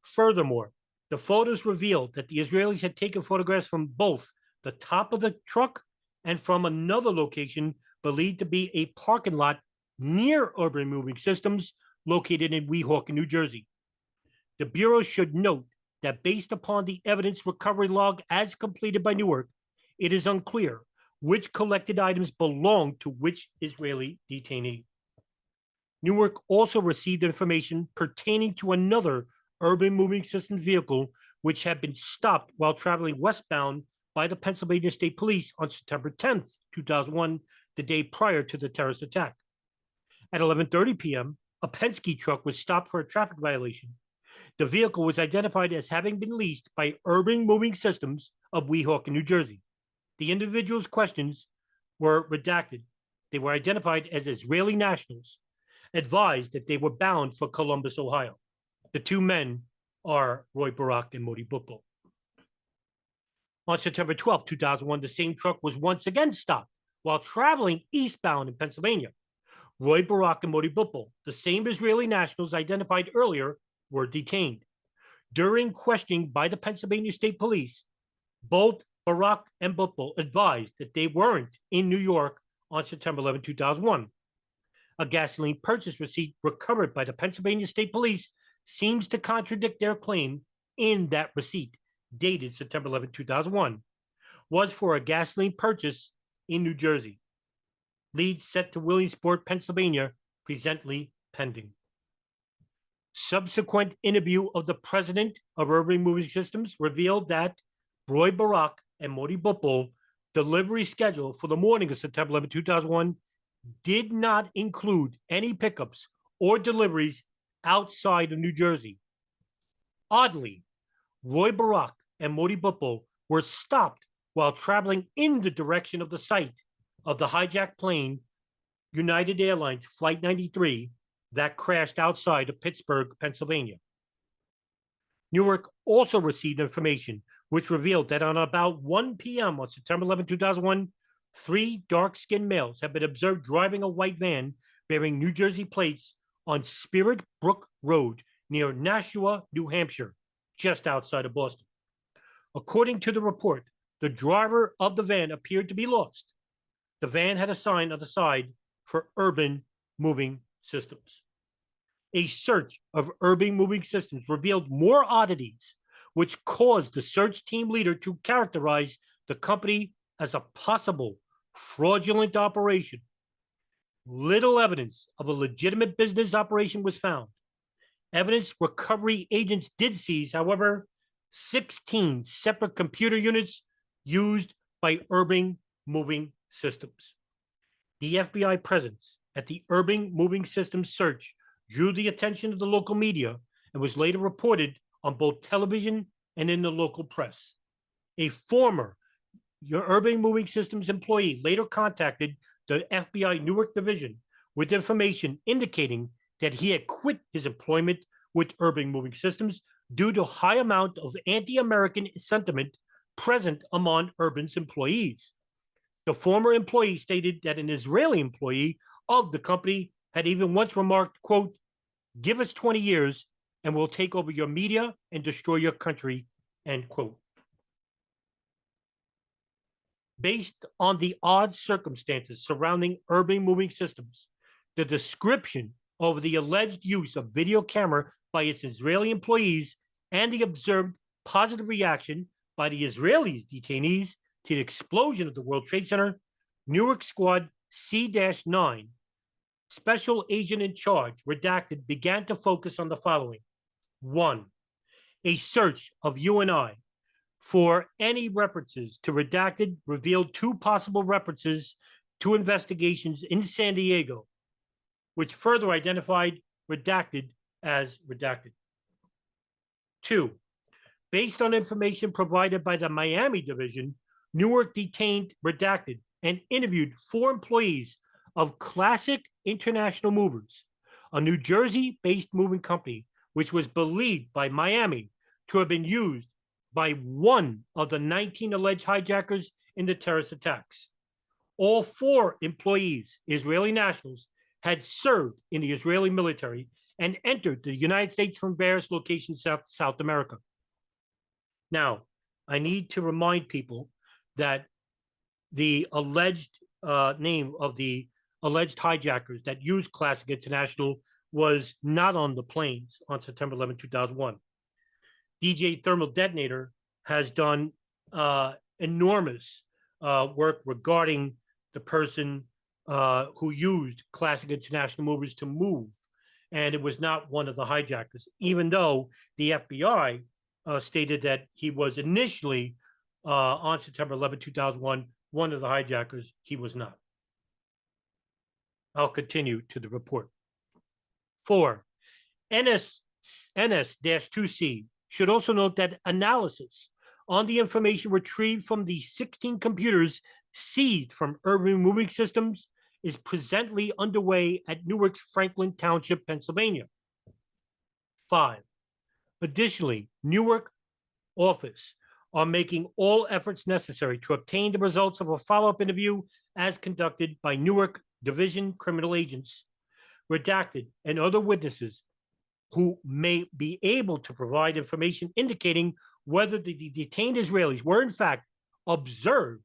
Furthermore, the photos revealed that the Israelis had taken photographs from both the top of the truck and from another location believed to be a parking lot near Urban Moving Systems located in Weehawken, New Jersey. The Bureau should note that based upon the evidence recovery log as completed by Newark, it is unclear which collected items belong to which Israeli detainee. Newark also received information pertaining to another Urban Moving Systems vehicle which had been stopped while traveling westbound by the Pennsylvania State Police on September 10th, 2001, the day prior to the terrorist attack. At 11:30 p.m., a Penske truck was stopped for a traffic violation. The vehicle was identified as having been leased by Urban Moving Systems of Weehawken, New Jersey. The individuals' questions were redacted. They were identified as Israeli nationals, advised that they were bound for Columbus, Ohio. The two men are Roy Barak and Modi Butbul. On September 12, 2001, the same truck was once again stopped while traveling eastbound in Pennsylvania. Roy Barak and Modi Butbul, the same Israeli nationals identified earlier, were detained. During questioning by the Pennsylvania State Police, both Barak and Butbul advised that they weren't in New York on September 11, 2001. A gasoline purchase receipt recovered by the Pennsylvania State Police seems to contradict their claim in that receipt, dated September 11, 2001, was for a gasoline purchase in New Jersey. Leads set to Williamsport, Pennsylvania, presently pending. Subsequent interview of the president of Urban Moving Systems revealed that Roy Barak and Modi Butbul delivery schedule for the morning of September 11, 2001 did not include any pickups or deliveries outside of New Jersey. Oddly, Roy Barak and Modi Butbul were stopped while traveling in the direction of the site of the hijacked plane, United Airlines Flight 93, that crashed outside of Pittsburgh, Pennsylvania. Newark also received information which revealed that on about 1 p.m. on September 11, 2001, 3 dark-skinned males have been observed driving a white van bearing New Jersey plates on Spirit Brook Road near Nashua, New Hampshire, just outside of Boston. According to the report, the driver of the van appeared to be lost. The van had a sign on the side for Urban Moving Systems. A search of Urban Moving Systems revealed more oddities, which caused the search team leader to characterize the company as a possible fraudulent operation. Little evidence of a legitimate business operation was found. Evidence recovery agents did seize, however, 16 separate computer units used by Urban Moving Systems. The FBI presence at the Urban Moving Systems search drew the attention of the local media and was later reported on both television and in the local press. A former Urban Moving Systems employee later contacted the FBI Newark division with information indicating that he had quit his employment with Urban Moving Systems due to high amount of anti-American sentiment present among Urban's employees. The former employee stated that an Israeli employee of the company had even once remarked, quote, "Give us 20 years and we'll take over your media and destroy your country," end quote. Based on the odd circumstances surrounding Urban Moving Systems, the description of the alleged use of video camera by its Israeli employees and the observed positive reaction by the Israelis detainees to the explosion of the World Trade Center, Newark Squad C-9, Special Agent in Charge, redacted, began to focus on the following. 1. A search of UNI for any references to redacted revealed 2 possible references to investigations in San Diego, which further identified redacted as redacted. 2. Based on information provided by the Miami division, Newark detained redacted and interviewed 4 employees of Classic International Movers, a New Jersey-based moving company, which was believed by Miami to have been used by one of the 19 alleged hijackers in the terrorist attacks. All 4 employees, Israeli nationals, had served in the Israeli military and entered the United States from various locations in South America. Now, I need to remind people that the alleged name of the alleged hijackers that used Classic International was not on the planes on September 11, 2001. DJ Thermal Detonator has done enormous work regarding the person who used Classic International movers to move, and it was not one of the hijackers, even though the FBI stated that he was initially on September 11, 2001, one of the hijackers. He was not. I'll continue to the report. 4. NS-2C should also note that analysis on the information retrieved from the 16 computers seized from urban moving systems is presently underway at Newark's Franklin Township, Pennsylvania. 5. Additionally, Newark office are making all efforts necessary to obtain the results of a follow-up interview as conducted by Newark Division criminal agents, redacted, and other witnesses who may be able to provide information indicating whether the detained Israelis were in fact observed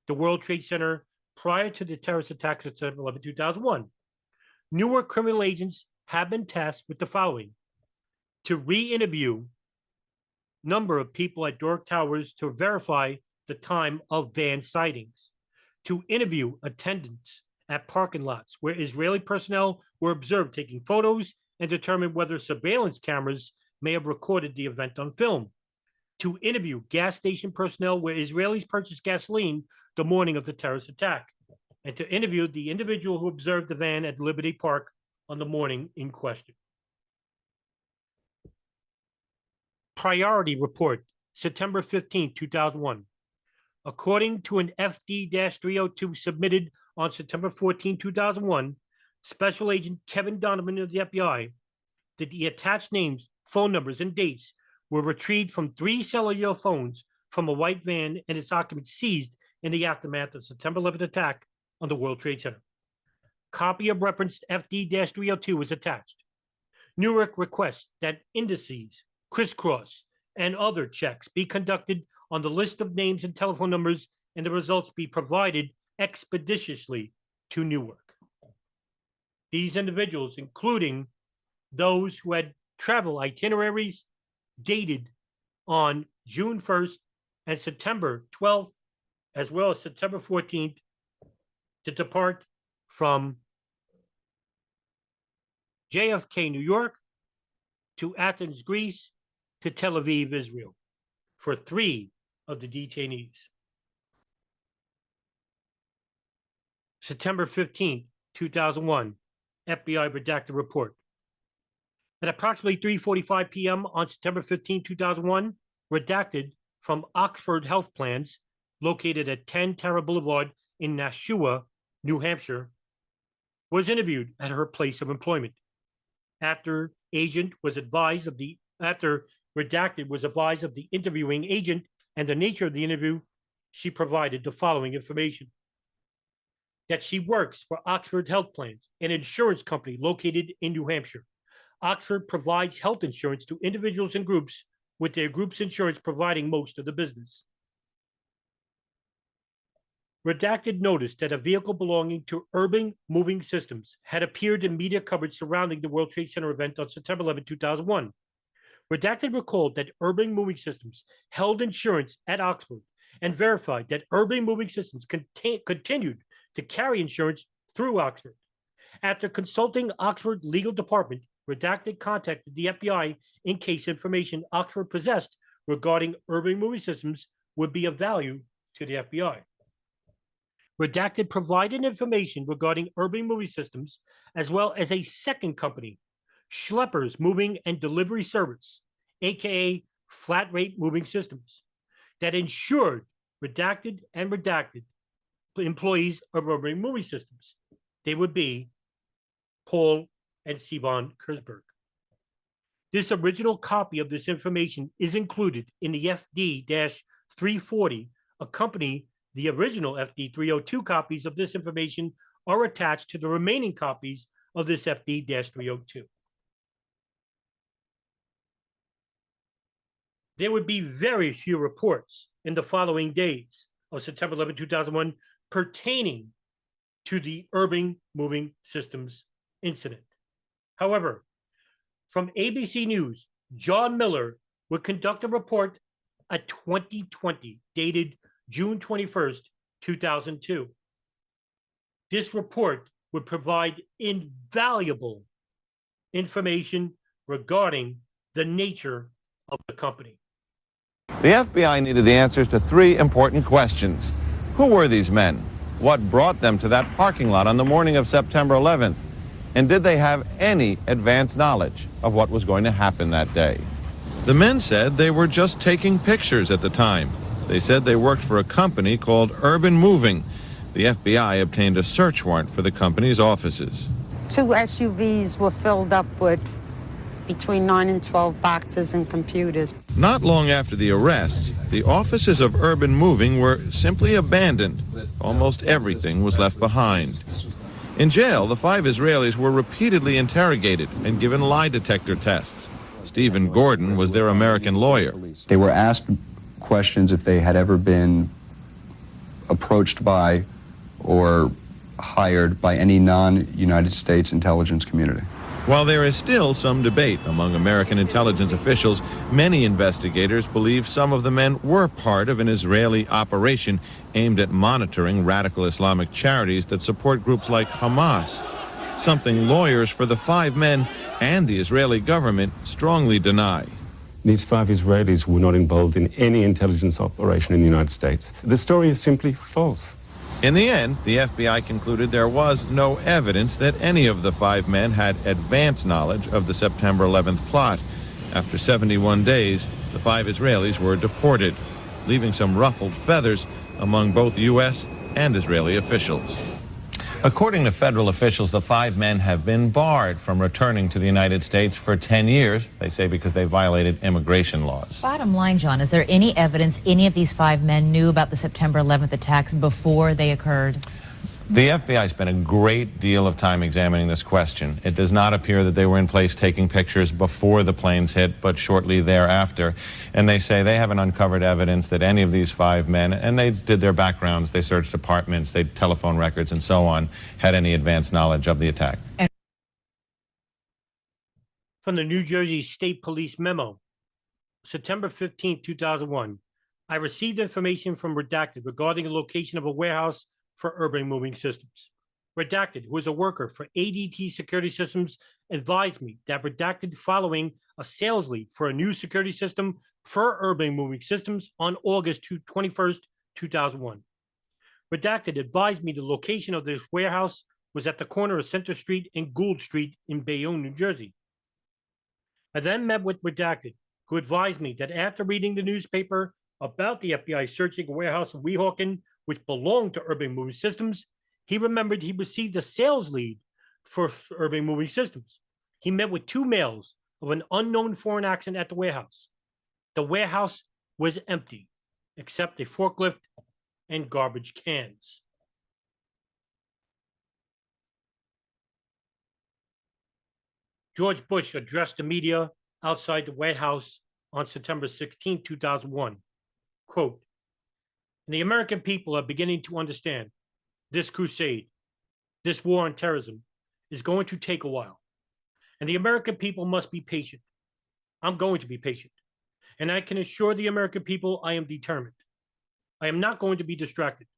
the World Trade Center prior to the terrorist attacks of September 11, 2001. Newark criminal agents have been tasked with the following: to re-interview number of people at Newark Towers to verify the time of van sightings, to interview attendants at parking lots where Israeli personnel were observed taking photos and determine whether surveillance cameras may have recorded the event on film, to interview gas station personnel where Israelis purchased gasoline the morning of the terrorist attack, and to interview the individual who observed the van at Liberty Park on the morning in question. Priority Report, September 15, 2001. According to an FD-302 submitted on September 14, 2001, Special Agent Kevin Donovan of the FBI, that the attached names, phone numbers, and dates were retrieved from 3 cellular phones from a white van and its occupants seized in the aftermath of September 11th attack on the World Trade Center. Copy of referenced FD-302 is attached. Newark requests that indices, crisscross, and other checks be conducted on the list of names and telephone numbers, and the results be provided expeditiously to Newark. These individuals, including those who had travel itineraries dated on June 1st and September 12th, as well as September 14th, to depart from JFK, New York, to Athens, Greece, to Tel Aviv, Israel, for 3 of the detainees. September 15, 2001, FBI redacted report. At approximately 3:45 p.m. on September 15, 2001, redacted from Oxford Health Plans, located at 10 Tara Boulevard in Nashua, New Hampshire, was interviewed at her place of employment. After redacted was advised of the interviewing agent and the nature of the interview, she provided the following information: that she works for Oxford Health Plans, an insurance company located in New Hampshire. Oxford provides health insurance to individuals and groups, with their group's insurance providing most of the business. Redacted noticed that a vehicle belonging to Urban Moving Systems had appeared in media coverage surrounding the World Trade Center event on September 11, 2001. Redacted recalled that Urban Moving Systems held insurance at Oxford and verified that Urban Moving Systems continued to carry insurance through Oxford. After consulting Oxford legal department, Redacted contacted the FBI in case information Oxford possessed regarding Urban Moving Systems would be of value to the FBI. Redacted provided information regarding Urban Moving Systems, as well as a second company, Schleppers Moving and Delivery Service, aka Flat Rate Moving Systems, that insured redacted employees of Urban Moving Systems. They would be Paul and Siobhan Kurzberg. This original copy of this information is included in the FD-340, accompanying the original FD-302 copies of this information are attached to the remaining copies of this FD-302. There would be very few reports in the following days of September 11, 2001 pertaining to the Urban Moving Systems incident. However, from ABC News, John Miller would conduct a report at 2020, dated June 21st, 2002. This report would provide invaluable information regarding the nature of the company. The FBI needed the answers to three important questions. Who were these men? What brought them to that parking lot on the morning of September 11th? And did they have any advance knowledge of what was going to happen that day? The men said they were just taking pictures at the time. They said they worked for a company called Urban Moving. The FBI obtained a search warrant for the company's offices. 2 SUVs were filled up with between 9 and 12 boxes and computers. Not long after the arrests, the offices of Urban Moving were simply abandoned. Almost everything was left behind. In jail, the 5 Israelis were repeatedly interrogated and given lie detector tests. Stephen Gordon was their American lawyer. They were asked questions if they had ever been approached by or hired by any non-United States intelligence community. While there is still some debate among American intelligence officials, many investigators believe some of the men were part of an Israeli operation aimed at monitoring radical Islamic charities that support groups like Hamas, something lawyers for the 5 men and the Israeli government strongly deny. These 5 Israelis were not involved in any intelligence operation in the United States. The story is simply false. In the end, the FBI concluded there was no evidence that any of the 5 men had advance knowledge of the September 11th plot. After 71 days, the 5 Israelis were deported, leaving some ruffled feathers among both U.S. and Israeli officials. According to federal officials, the 5 men have been barred from returning to the United States for 10 years, they say because they violated immigration laws. Bottom line, John, is there any evidence any of these 5 men knew about the September 11th attacks before they occurred? The FBI spent a great deal of time examining this question. It does not appear that they were in place taking pictures before the planes hit, but shortly thereafter. And they say they haven't uncovered evidence that any of these 5 men, and they did their backgrounds, they searched apartments, they telephone records and so on, had any advance knowledge of the attack. From the New Jersey State Police memo, September 15, 2001, I received information from Redacted regarding the location of a warehouse for Urban Moving Systems. Redacted, who is a worker for ADT Security Systems, advised me that Redacted, following a sales lead for a new security system for Urban Moving Systems on August 21st, 2001. Redacted advised me the location of this warehouse was at the corner of Center Street and Gould Street in Bayonne, New Jersey. I then met with Redacted, who advised me that after reading the newspaper about the FBI searching a warehouse in Weehawken, which belonged to Urban Moving Systems, he remembered he received a sales lead for Urban Moving Systems. He met with 2 males of an unknown foreign accent at the warehouse. The warehouse was empty, except a forklift and garbage cans. George Bush addressed the media outside the White House on September 16, 2001. Quote, "The American people are beginning to understand this crusade, this war on terrorism, is going to take a while. And the American people must be patient. I'm going to be patient. And I can assure the American people I am determined. I am not going to be distracted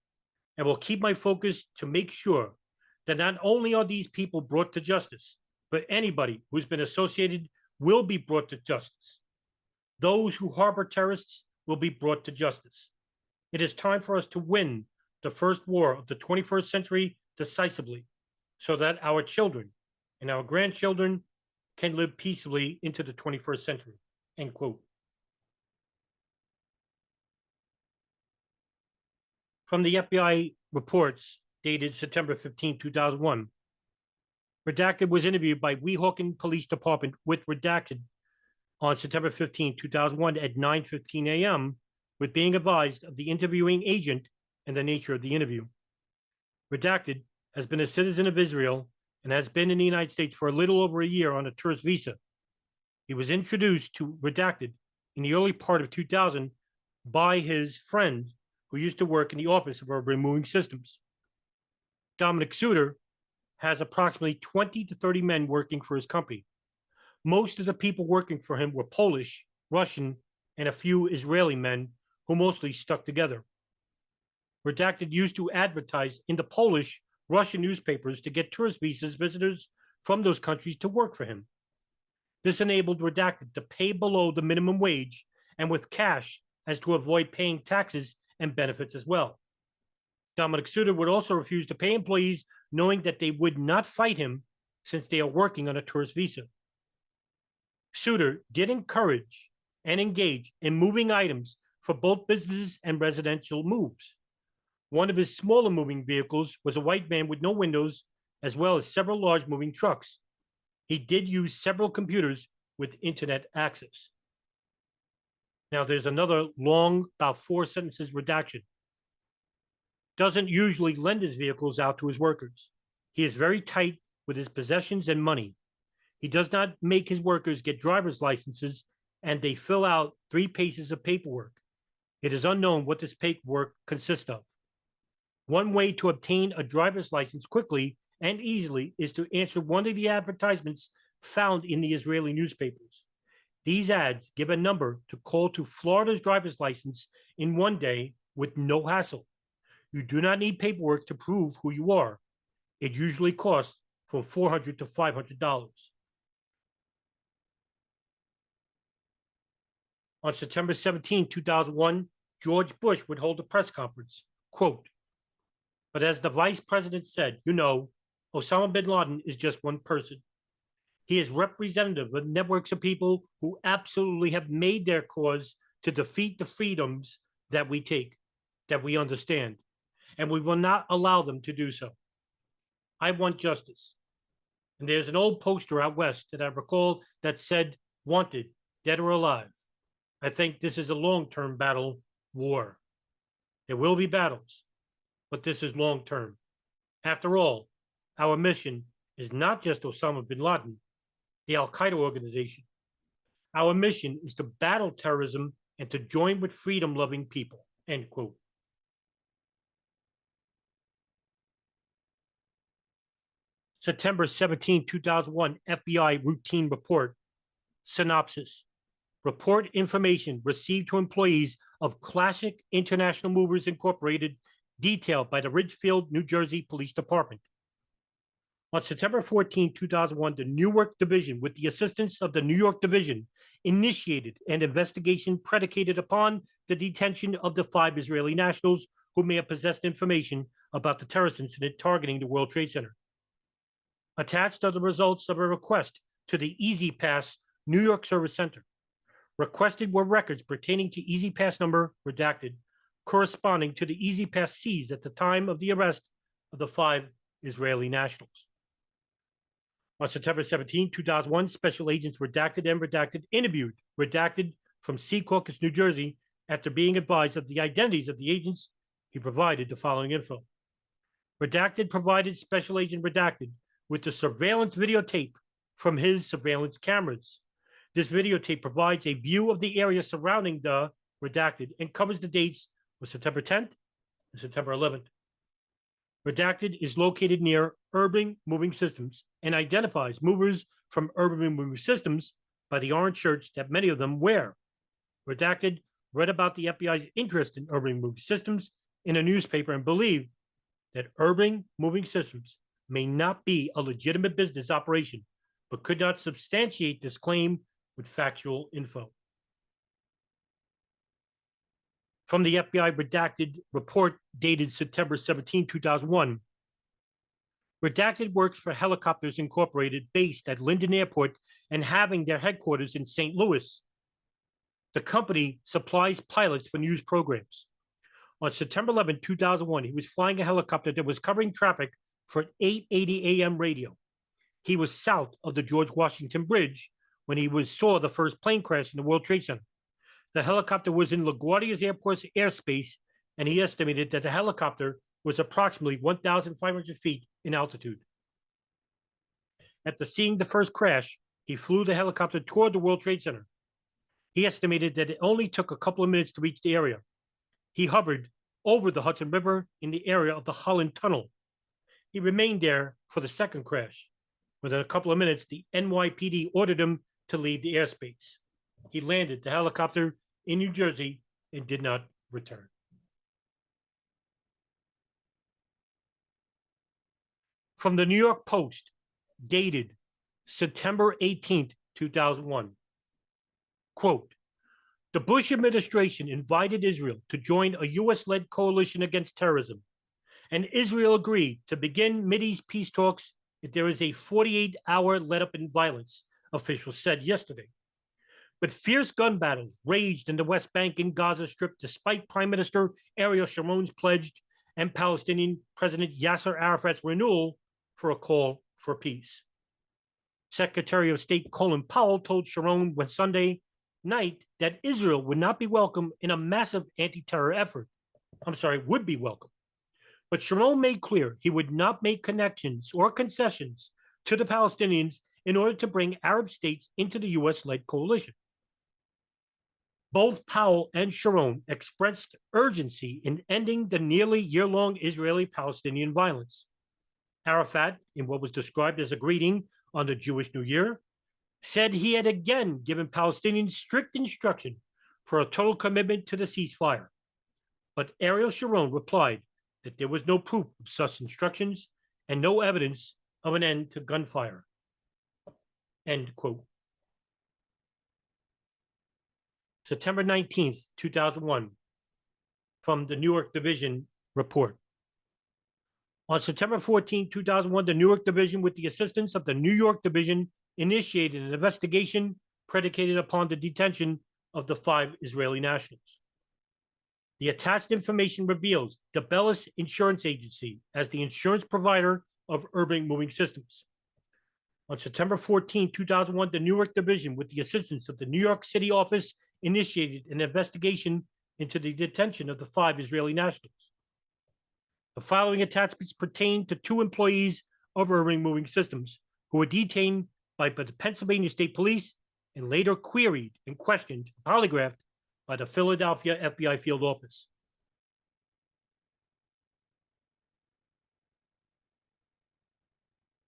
and will keep my focus to make sure that not only are these people brought to justice, but anybody who's been associated will be brought to justice. Those who harbor terrorists will be brought to justice. It is time for us to win the first war of the 21st century decisively, so that our children and our grandchildren can live peacefully into the 21st century." End quote. From the FBI reports dated September 15, 2001, Redacted was interviewed by Weehawken Police Department with Redacted on September 15, 2001 at 9:15 a.m. with being advised of the interviewing agent and the nature of the interview. Redacted has been a citizen of Israel and has been in the United States for a little over a year on a tourist visa. He was introduced to Redacted in the early part of 2000 by his friend who used to work in the office of Urban Moving Systems. Dominic Suter has approximately 20 to 30 men working for his company. Most of the people working for him were Polish, Russian, and a few Israeli men who mostly stuck together. Redacted used to advertise in the Polish, Russian newspapers to get tourist visitors from those countries to work for him. This enabled Redacted to pay below the minimum wage and with cash as to avoid paying taxes and benefits as well. Dominic Suter would also refuse to pay employees knowing that they would not fight him since they are working on a tourist visa. Suter did encourage and engage in moving items for both businesses and residential moves. One of his smaller moving vehicles was a white van with no windows, as well as several large moving trucks. He did use several computers with internet access. Now, there's another long, about 4 sentences redaction. Doesn't usually lend his vehicles out to his workers. He is very tight with his possessions and money. He does not make his workers get driver's licenses, and they fill out 3 pages of paperwork. It is unknown what this paperwork consists of. One way to obtain a driver's license quickly and easily is to answer one of the advertisements found in the Israeli newspapers. These ads give a number to call to Florida's driver's license in one day with no hassle. You do not need paperwork to prove who you are. It usually costs from $400 to $500. On September 17, 2001, George Bush would hold a press conference, quote, "But as the vice president said, you know, Osama bin Laden is just one person. He is representative of networks of people who absolutely have made their cause to defeat the freedoms that we take, that we understand, and we will not allow them to do so. I want justice." And there's an old poster out west that I recall that said, "Wanted, dead or alive." I think this is a long-term battle war. There will be battles, but this is long-term. After all, our mission is not just Osama bin Laden, the Al-Qaeda organization. Our mission is to battle terrorism and to join with freedom-loving people, end quote. September 17, 2001, FBI routine report. Synopsis. Report information received to employees of Classic International Movers Incorporated, detailed by the Ridgefield, New Jersey Police Department. On September 14, 2001, the Newark Division, with the assistance of the New York Division, initiated an investigation predicated upon the detention of the 5 Israeli nationals who may have possessed information about the terrorist incident targeting the World Trade Center. Attached are the results of a request to the Easy Pass New York Service Center. Requested were records pertaining to Easy Pass number redacted, corresponding to the Easy Pass seized at the time of the arrest of the 5 Israeli nationals. On September 17, 2001, Special Agents Redacted and Redacted interviewed Redacted from Secaucus, New Jersey. After being advised of the identities of the agents, he provided the following info. Redacted provided Special Agent Redacted with the surveillance videotape from his surveillance cameras. This videotape provides a view of the area surrounding the Redacted and covers the dates of September 10th and September 11th. Redacted is located near Urban Moving Systems and identifies movers from Urban Moving Systems by the orange shirts that many of them wear. Redacted read about the FBI's interest in Urban Moving Systems in a newspaper and believed that Urban Moving Systems may not be a legitimate business operation, but could not substantiate this claim with factual info. From the FBI Redacted report dated September 17, 2001, Redacted works for Helicopters Incorporated based at Linden Airport and having their headquarters in St. Louis. The company supplies pilots for news programs. On September 11, 2001, he was flying a helicopter that was covering traffic for 8:80 a.m. radio. He was south of the George Washington Bridge when he saw the first plane crash in the World Trade Center. The helicopter was in LaGuardia's airport's airspace, and he estimated that the helicopter was approximately 1,500 feet in altitude. After seeing the first crash, he flew the helicopter toward the World Trade Center. He estimated that it only took a couple of minutes to reach the area. He hovered over the Hudson River in the area of the Holland Tunnel. He remained there for the second crash. Within a couple of minutes, the NYPD ordered him to leave the airspace. He landed the helicopter in New Jersey and did not return. From the New York Post, dated September 18th, 2001. Quote, the Bush administration invited Israel to join a U.S.-led coalition against terrorism, and Israel agreed to begin Mideast peace talks if there is a 48-hour let-up in violence, officials said yesterday. But fierce gun battles raged in the West Bank and Gaza Strip despite Prime Minister Ariel Sharon's pledge and Palestinian President Yasser Arafat's renewal for a call for peace. Secretary of State Colin Powell told Sharon when Sunday night that Israel would not be welcome in a massive anti-terror effort. Would be welcome. But Sharon made clear he would not make connections or concessions to the Palestinians in order to bring Arab states into the U.S.-led coalition. Both Powell and Sharon expressed urgency in ending the nearly year-long Israeli-Palestinian violence. Arafat, in what was described as a greeting on the Jewish New Year, said he had again given Palestinians strict instruction for a total commitment to the ceasefire. But Ariel Sharon replied that there was no proof of such instructions and no evidence of an end to gunfire. End quote. September 19th, 2001, from the Newark Division report. On September 14, 2001, the Newark Division, with the assistance of the New York Division, initiated an investigation predicated upon the detention of the 5 Israeli nationals. The attached information reveals the Bellis Insurance Agency as the insurance provider of urban moving systems. On September 14, 2001, the Newark Division, with the assistance of the New York City office, initiated an investigation into the detention of the 5 Israeli nationals. The following attachments pertain to 2 employees of urban moving systems who were detained by the Pennsylvania State Police and later queried and questioned, polygraphed by the Philadelphia FBI field office.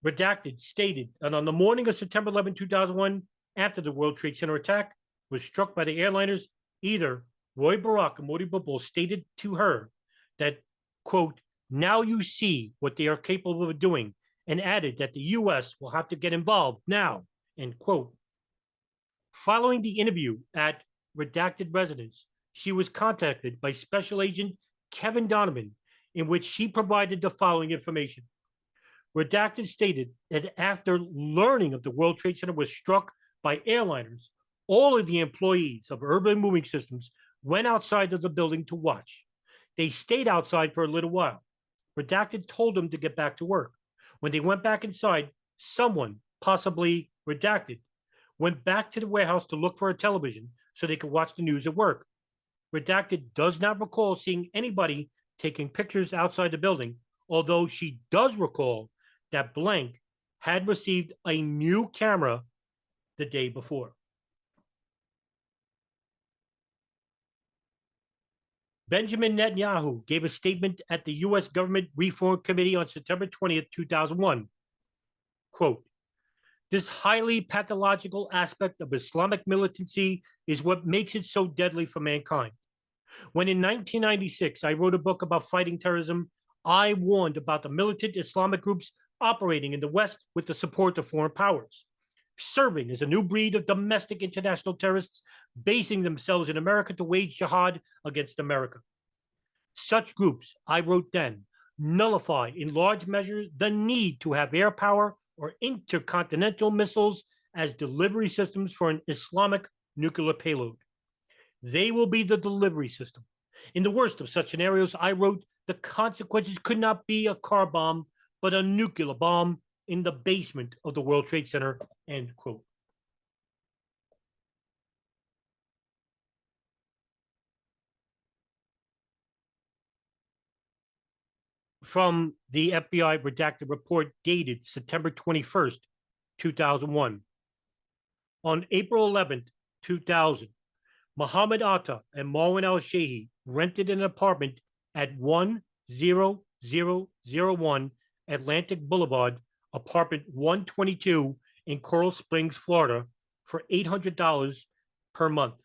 Redacted stated that on the morning of September 11, 2001, after the World Trade Center attack was struck by the airliners, either Roy Barak and Modi Babul stated to her that, quote, now you see what they are capable of doing, and added that the U.S. will have to get involved now, end quote. Following the interview at Redacted residence, she was contacted by Special Agent Kevin Donovan, in which she provided the following information. Redacted stated that after learning of the World Trade Center was struck by airliners, all of the employees of Urban Moving Systems went outside of the building to watch. They stayed outside for a little while. Redacted told them to get back to work. When they went back inside, someone, possibly Redacted, went back to the warehouse to look for a television so they could watch the news at work. Redacted does not recall seeing anybody taking pictures outside the building, although she does recall that Blank had received a new camera the day before. Benjamin Netanyahu gave a statement at the U.S. Government Reform Committee on September 20th, 2001. Quote, this highly pathological aspect of Islamic militancy is what makes it so deadly for mankind. When in 1996, I wrote a book about fighting terrorism, I warned about the militant Islamic groups operating in the West with the support of foreign powers, serving as a new breed of domestic international terrorists, basing themselves in America to wage jihad against America. Such groups, I wrote then, nullify in large measure the need to have air power or intercontinental missiles as delivery systems for an Islamic nuclear payload. They will be the delivery system. In the worst of such scenarios, I wrote, the consequences could not be a car bomb, but a nuclear bomb in the basement of the World Trade Center, end quote. from the FBI redacted report dated September 21st, 2001. On April 11th, 2000, Mohammed Atta and Marwan al-Shehi rented an apartment at 10001 Atlantic Boulevard, apartment 122 in Coral Springs, Florida, for $800 per month,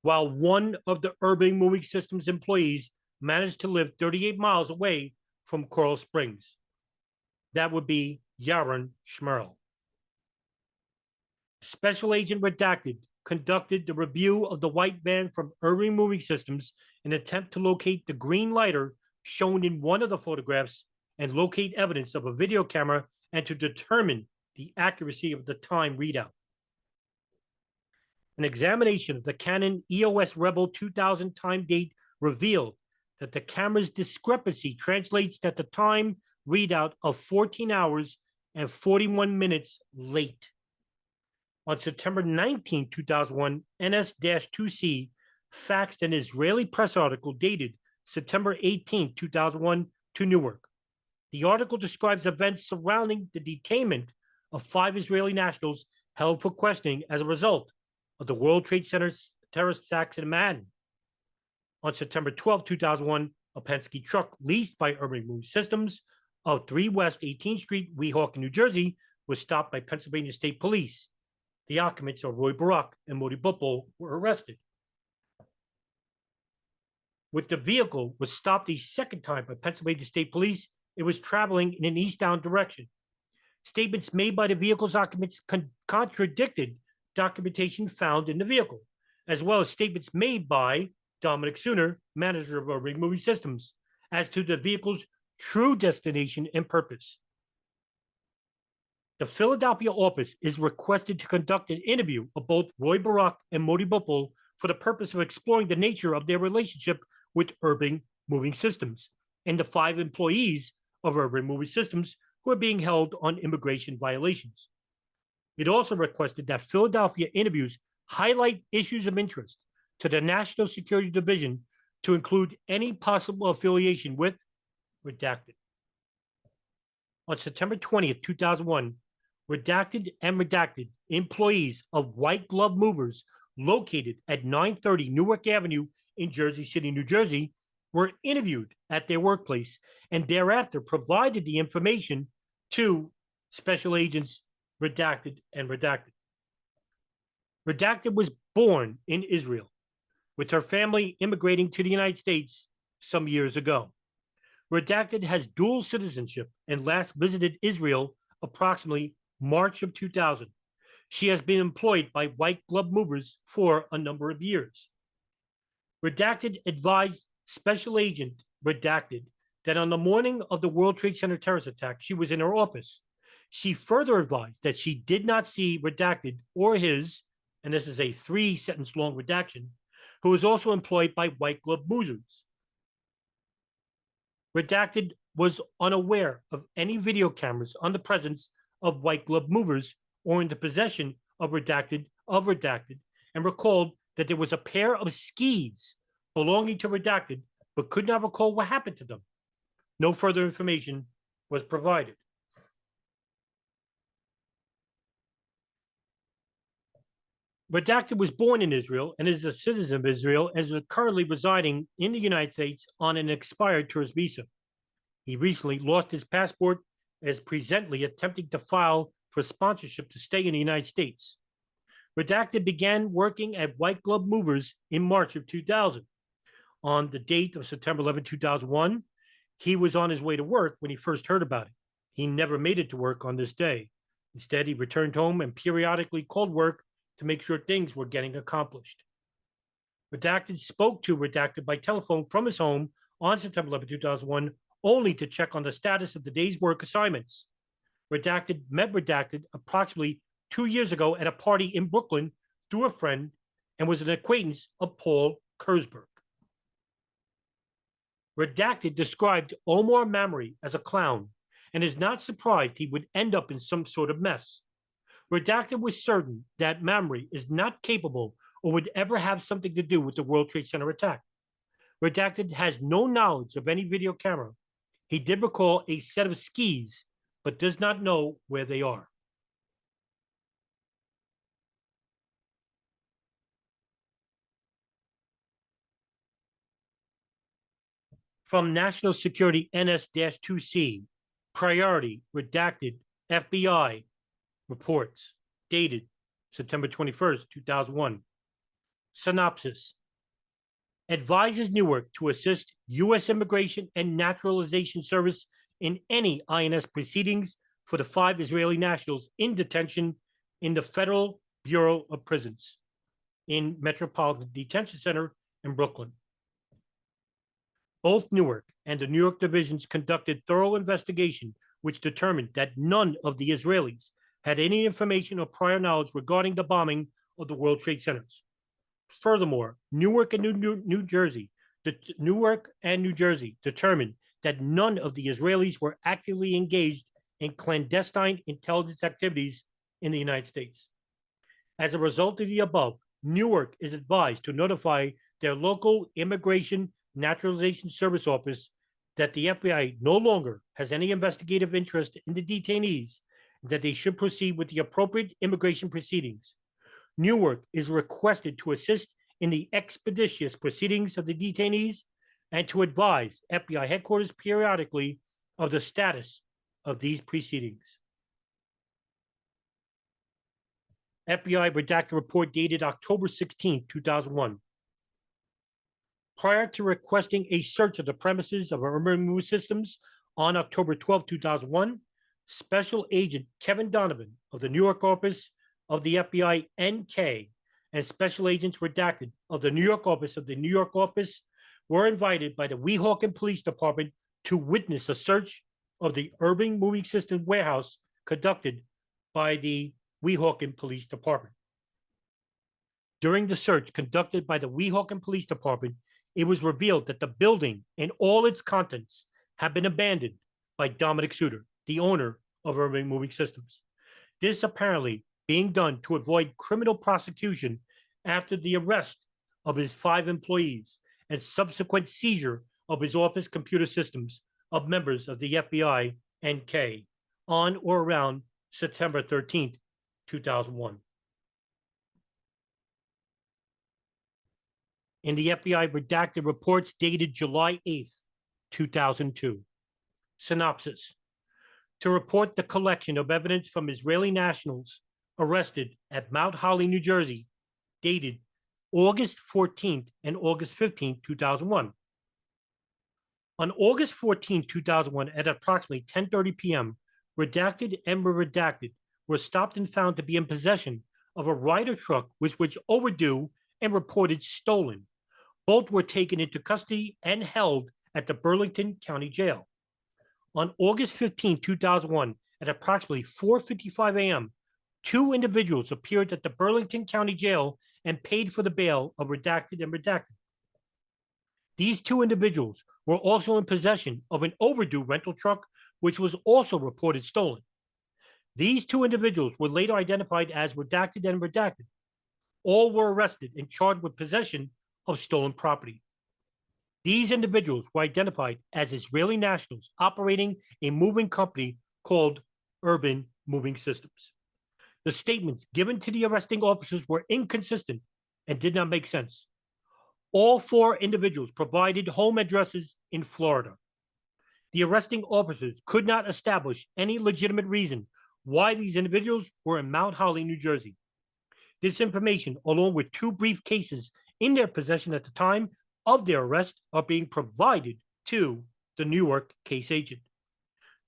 while one of the Urban Moving Systems employees managed to live 38 miles away from Coral Springs. That would be Yaron Shmerl. Special Agent Redacted conducted the review of the white van from Urban Moving Systems in an attempt to locate the green lighter shown in one of the photographs and locate evidence of a video camera and to determine the accuracy of the time readout. An examination of the Canon EOS Rebel 2000 time date revealed that the camera's discrepancy translates that the time readout of 14 hours and 41 minutes late. On September 19, 2001, NS-2C faxed an Israeli press article dated September 18, 2001 to Newark. The article describes events surrounding the detainment of 5 Israeli nationals held for questioning as a result of the World Trade Center terrorist attacks in Manhattan. On September 12, 2001, a Penske truck leased by Urban Moving Systems of 3 West 18th Street, Weehawken, New Jersey, was stopped by Pennsylvania State Police. The occupants of Roy Barak and Modi Bupal were arrested. When the vehicle was stopped a second time by Pennsylvania State Police, it was traveling in an eastbound direction. Statements made by the vehicle's occupants contradicted documentation found in the vehicle, as well as statements made by Dominic Sooner, manager of Urban Moving Systems, as to the vehicle's true destination and purpose. The Philadelphia office is requested to conduct an interview of both Roy Barak and Modi Bupal for the purpose of exploring the nature of their relationship with Urban Moving Systems and the 5 employees of Urban Moving Systems who are being held on immigration violations. It also requested that Philadelphia interviews highlight issues of interest to the National Security Division to include any possible affiliation with Redacted. On September 20th, 2001, Redacted and Redacted employees of White Glove Movers located at 930 Newark Avenue in Jersey City, New Jersey, were interviewed at their workplace and thereafter provided the information to Special Agents Redacted and Redacted. Redacted was born in Israel, with her family immigrating to the United States some years ago. Redacted has dual citizenship and last visited Israel approximately March of 2000. She has been employed by White Glove Movers for a number of years. Redacted advised Special Agent Redacted that on the morning of the World Trade Center terrorist attack, she was in her office. She further advised that she did not see Redacted or his, and this is a 3-sentence long redaction, who was also employed by White Glove Movers. Redacted was unaware of any video cameras on the presence of White Glove Movers or in the possession of Redacted, and recalled that there was a pair of skis belonging to Redacted, but could not recall what happened to them. No further information was provided. Redacted was born in Israel and is a citizen of Israel and is currently residing in the United States on an expired tourist visa. He recently lost his passport and is presently attempting to file for sponsorship to stay in the United States. Redacted began working at White Glove Movers in March of 2000. On the date of September 11, 2001, he was on his way to work when he first heard about it. He never made it to work on this day. Instead, he returned home and periodically called work to make sure things were getting accomplished. Redacted spoke to Redacted by telephone from his home on September 11, 2001, only to check on the status of the day's work assignments. Redacted met Redacted approximately 2 years ago at a party in Brooklyn through a friend and was an acquaintance of Paul Kurzberg. Redacted described Omar Mamre as a clown and is not surprised he would end up in some sort of mess. Redacted was certain that Mamre is not capable or would ever have something to do with the World Trade Center attack. Redacted has no knowledge of any video camera He did recall a set of skis, but does not know where they are. From National Security NS-2C, priority, redacted, FBI reports, dated September 21st, 2001. Synopsis. Advises Newark to assist U.S. Immigration and Naturalization Service in any INS proceedings for the 5 Israeli nationals in detention in the Federal Bureau of Prisons in Metropolitan Detention Center in Brooklyn. Both Newark and the New York divisions conducted thorough investigation, which determined that none of the Israelis had any information or prior knowledge regarding the bombing of the World Trade Centers. Furthermore, Newark and New Jersey determined that none of the Israelis were actively engaged in clandestine intelligence activities in the United States. As a result of the above, Newark is advised to notify their local Immigration Naturalization Service office that the FBI no longer has any investigative interest in the detainees, and that they should proceed with the appropriate immigration proceedings. Newark is requested to assist in the expeditious proceedings of the detainees and to advise FBI headquarters periodically of the status of these proceedings. FBI redacted report dated October 16, 2001. Prior to requesting a search of the premises of Urban Moving Systems on October 12, 2001, Special Agent Kevin Donovan of the New York office of the FBI NK and Special Agents redacted of the New York office of the New York office were invited by the Weehawken Police Department to witness a search of the Urban Moving System warehouse conducted by the Weehawken Police Department. During the search conducted by the Weehawken Police Department, it was revealed that the building and all its contents had been abandoned by Dominic Suter, the owner of Urban Moving Systems. This apparently being done to avoid criminal prosecution after the arrest of his 5 employees and subsequent seizure of his office computer systems of members of the FBI NK on or around September 13th, 2001. In the FBI redacted reports dated July 8th, 2002. Synopsis. To report the collection of evidence from Israeli nationals arrested at Mount Holly, New Jersey, dated August 14th and August 15th, 2001. On August 14, 2001, at approximately 10:30 p.m., redacted and redacted were stopped and found to be in possession of a Ryder truck which overdue and reported stolen. Both were taken into custody and held at the Burlington County Jail. On August 15, 2001, at approximately 4:55 a.m., 2 individuals appeared at the Burlington County Jail and paid for the bail of redacted and redacted. These 2 individuals were also in possession of an overdue rental truck, which was also reported stolen. These 2 individuals were later identified as redacted and redacted. All were arrested and charged with possession of stolen property. These individuals were identified as Israeli nationals operating a moving company called Urban Moving Systems. The statements given to the arresting officers were inconsistent and did not make sense. All 4 individuals provided home addresses in Florida. The arresting officers could not establish any legitimate reason why these individuals were in Mount Holly, New Jersey. This information, along with 2 briefcases in their possession at the time of their arrest, are being provided to the Newark case agent.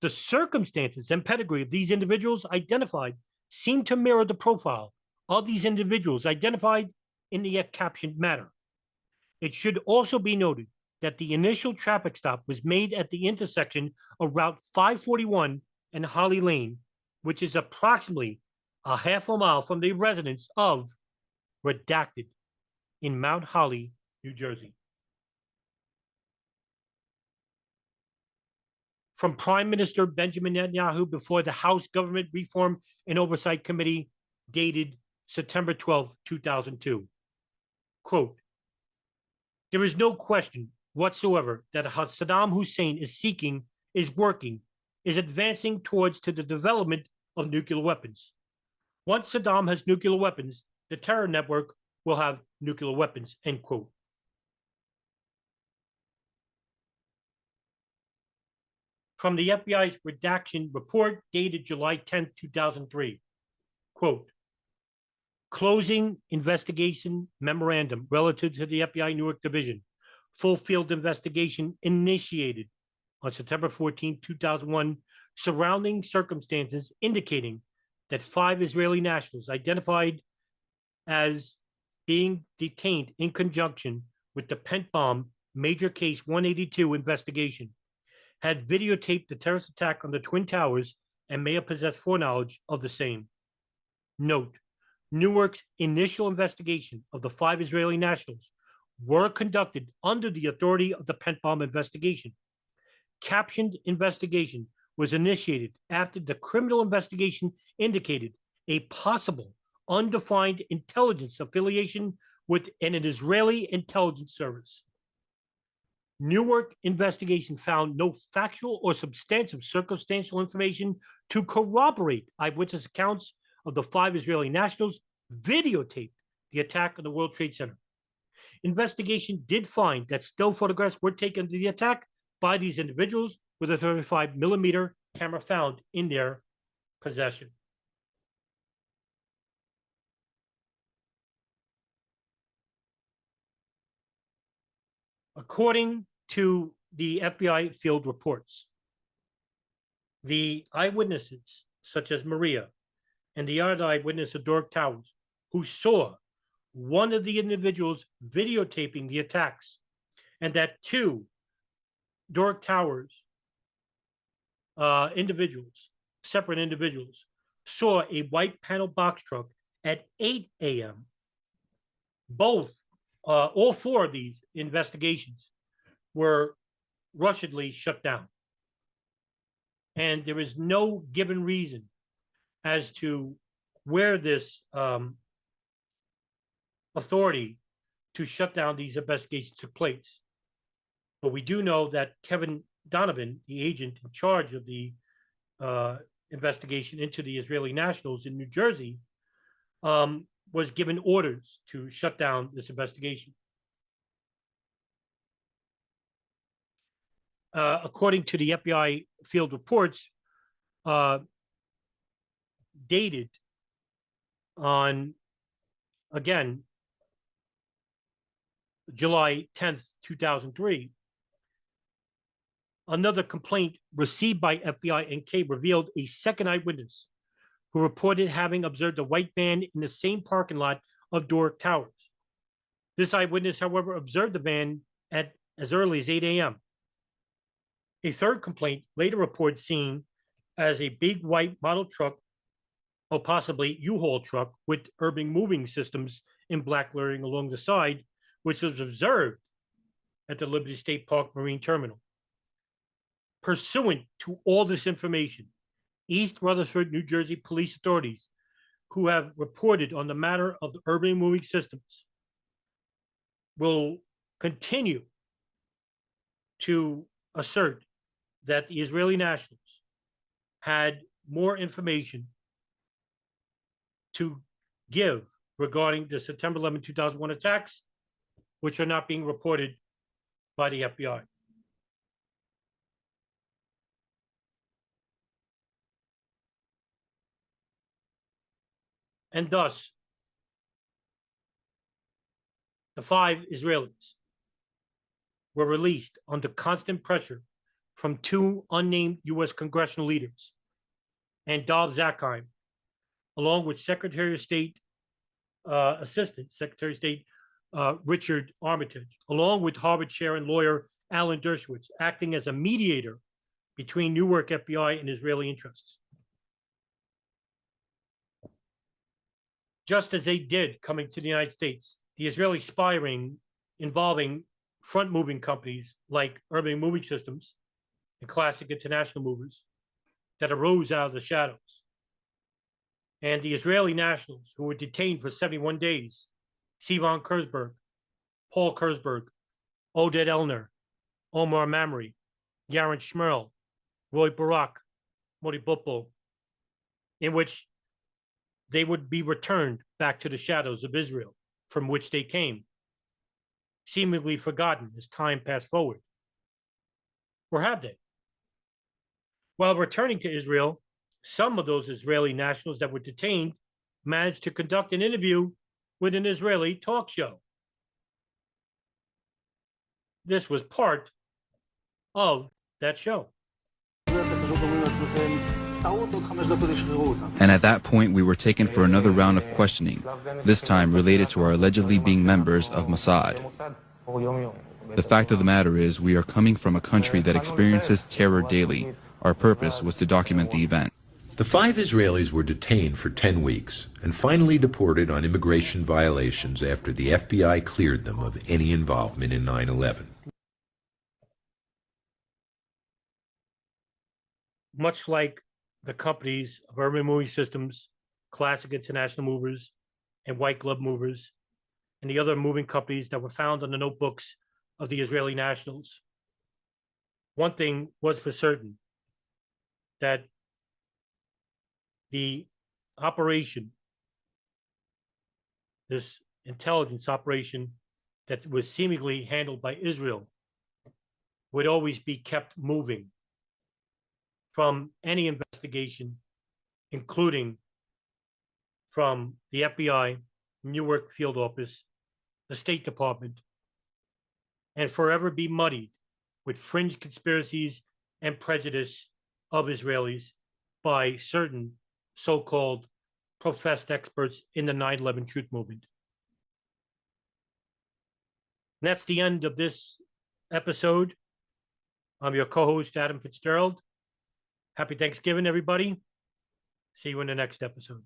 The circumstances and pedigree of these individuals identified seem to mirror the profile of these individuals identified in the captioned matter. It should also be noted that the initial traffic stop was made at the intersection of Route 541 and Holly Lane, which is approximately a half a mile from the residence of redacted in Mount Holly, New Jersey. From Prime Minister Benjamin Netanyahu before the House Government Reform and Oversight Committee, dated September 12, 2002. Quote, there is no question whatsoever that Saddam Hussein is seeking is advancing towards to the development of nuclear weapons. Once Saddam has nuclear weapons, the terror network will have nuclear weapons, end quote. From the FBI's redaction report dated July 10, 2003, quote, closing investigation memorandum relative to the FBI Newark Division. Full field investigation initiated on September 14, 2001, surrounding circumstances indicating that 5 Israeli nationals identified as being detained in conjunction with the Pent Bomb Major Case 182 investigation had videotaped the terrorist attack on the Twin Towers and may have possessed foreknowledge of the same. Note, Newark's initial investigation of the 5 Israeli nationals were conducted under the authority of the Pent Bomb investigation. Captioned investigation was initiated after the criminal investigation indicated a possible undefined intelligence affiliation with an Israeli intelligence service. Newark investigation found no factual or substantive circumstantial information to corroborate eyewitness accounts of the 5 Israeli nationals videotaped the attack on the World Trade Center. Investigation did find that still photographs were taken of the attack by these individuals with a 35mm camera found in their possession. According to the FBI field reports, the eyewitnesses, such as Maria and the other eyewitness of Newark Towers, who saw one of the individuals videotaping the attacks, and that 2 Newark Towers separate individuals, saw a white panel box truck at 8 a.m. All 4 of these investigations were rushedly shut down. And there is no given reason as to where this authority to shut down these investigations took place. But we do know that Kevin Donovan, the agent in charge of the investigation into the Israeli nationals in New Jersey, was given orders to shut down this investigation. According to the FBI field reports, dated on, again, July 10th, 2003, another complaint received by FBI and K revealed a second eyewitness who reported having observed a white van in the same parking lot of Newark Towers. This eyewitness, however, observed the van at as early as 8 a.m. A third complaint later reported seeing as a big white model truck, or possibly U-Haul truck with urban moving systems in black lettering along the side, which was observed at the Liberty State Park Marine Terminal. Pursuant to all this information, East Rutherford, New Jersey police authorities who have reported on the matter of the urban moving systems will continue to assert that the Israeli nationals had more information to give regarding the September 11, 2001 attacks, which are not being reported by the FBI. And thus, the 5 Israelis were released under constant pressure from 2 unnamed U.S. congressional leaders and Dov Zakheim, along with Secretary of State, Assistant Secretary of State Richard Armitage, along with Harvard chair and lawyer Alan Dershowitz, acting as a mediator between Newark FBI and Israeli interests. Just as they did coming to the United States, the Israeli spy ring involving front-moving companies like Urban Moving Systems and Classic International Movers that arose out of the shadows. And the Israeli nationals who were detained for 71 days, Sivan Kurzberg, Paul Kurzberg, Oded Elner, Omar Mamre, Yaron Shmerl, Roy Barak, Mori Bopo, in which they would be returned back to the shadows of Israel from which they came, seemingly forgotten as time passed forward. Or have they? While returning to Israel, some of those Israeli nationals that were detained managed to conduct an interview with an Israeli talk show. This was part of that show. And at that point, we were taken for another round of questioning, this time related to our allegedly being members of Mossad. The fact of the matter is, we are coming from a country that experiences terror daily. Our purpose was to document the event. The 5 Israelis were detained for 10 weeks and finally deported on immigration violations after the FBI cleared them of any involvement in 9/11. Much like the companies of Urban Moving Systems, Classic International Movers, and White Glove Movers, and the other moving companies that were found on the notebooks of the Israeli nationals, one thing was for certain, that the operation, this intelligence operation that was seemingly handled by Israel, would always be kept moving from any investigation, including from the FBI, Newark Field Office, the State Department, and forever be muddied with fringe conspiracies and prejudice of Israelis by certain so-called professed experts in the 9/11 truth movement. And that's the end of this episode. I'm your co-host, Adam Fitzgerald. Happy Thanksgiving, everybody. See you in the next episode.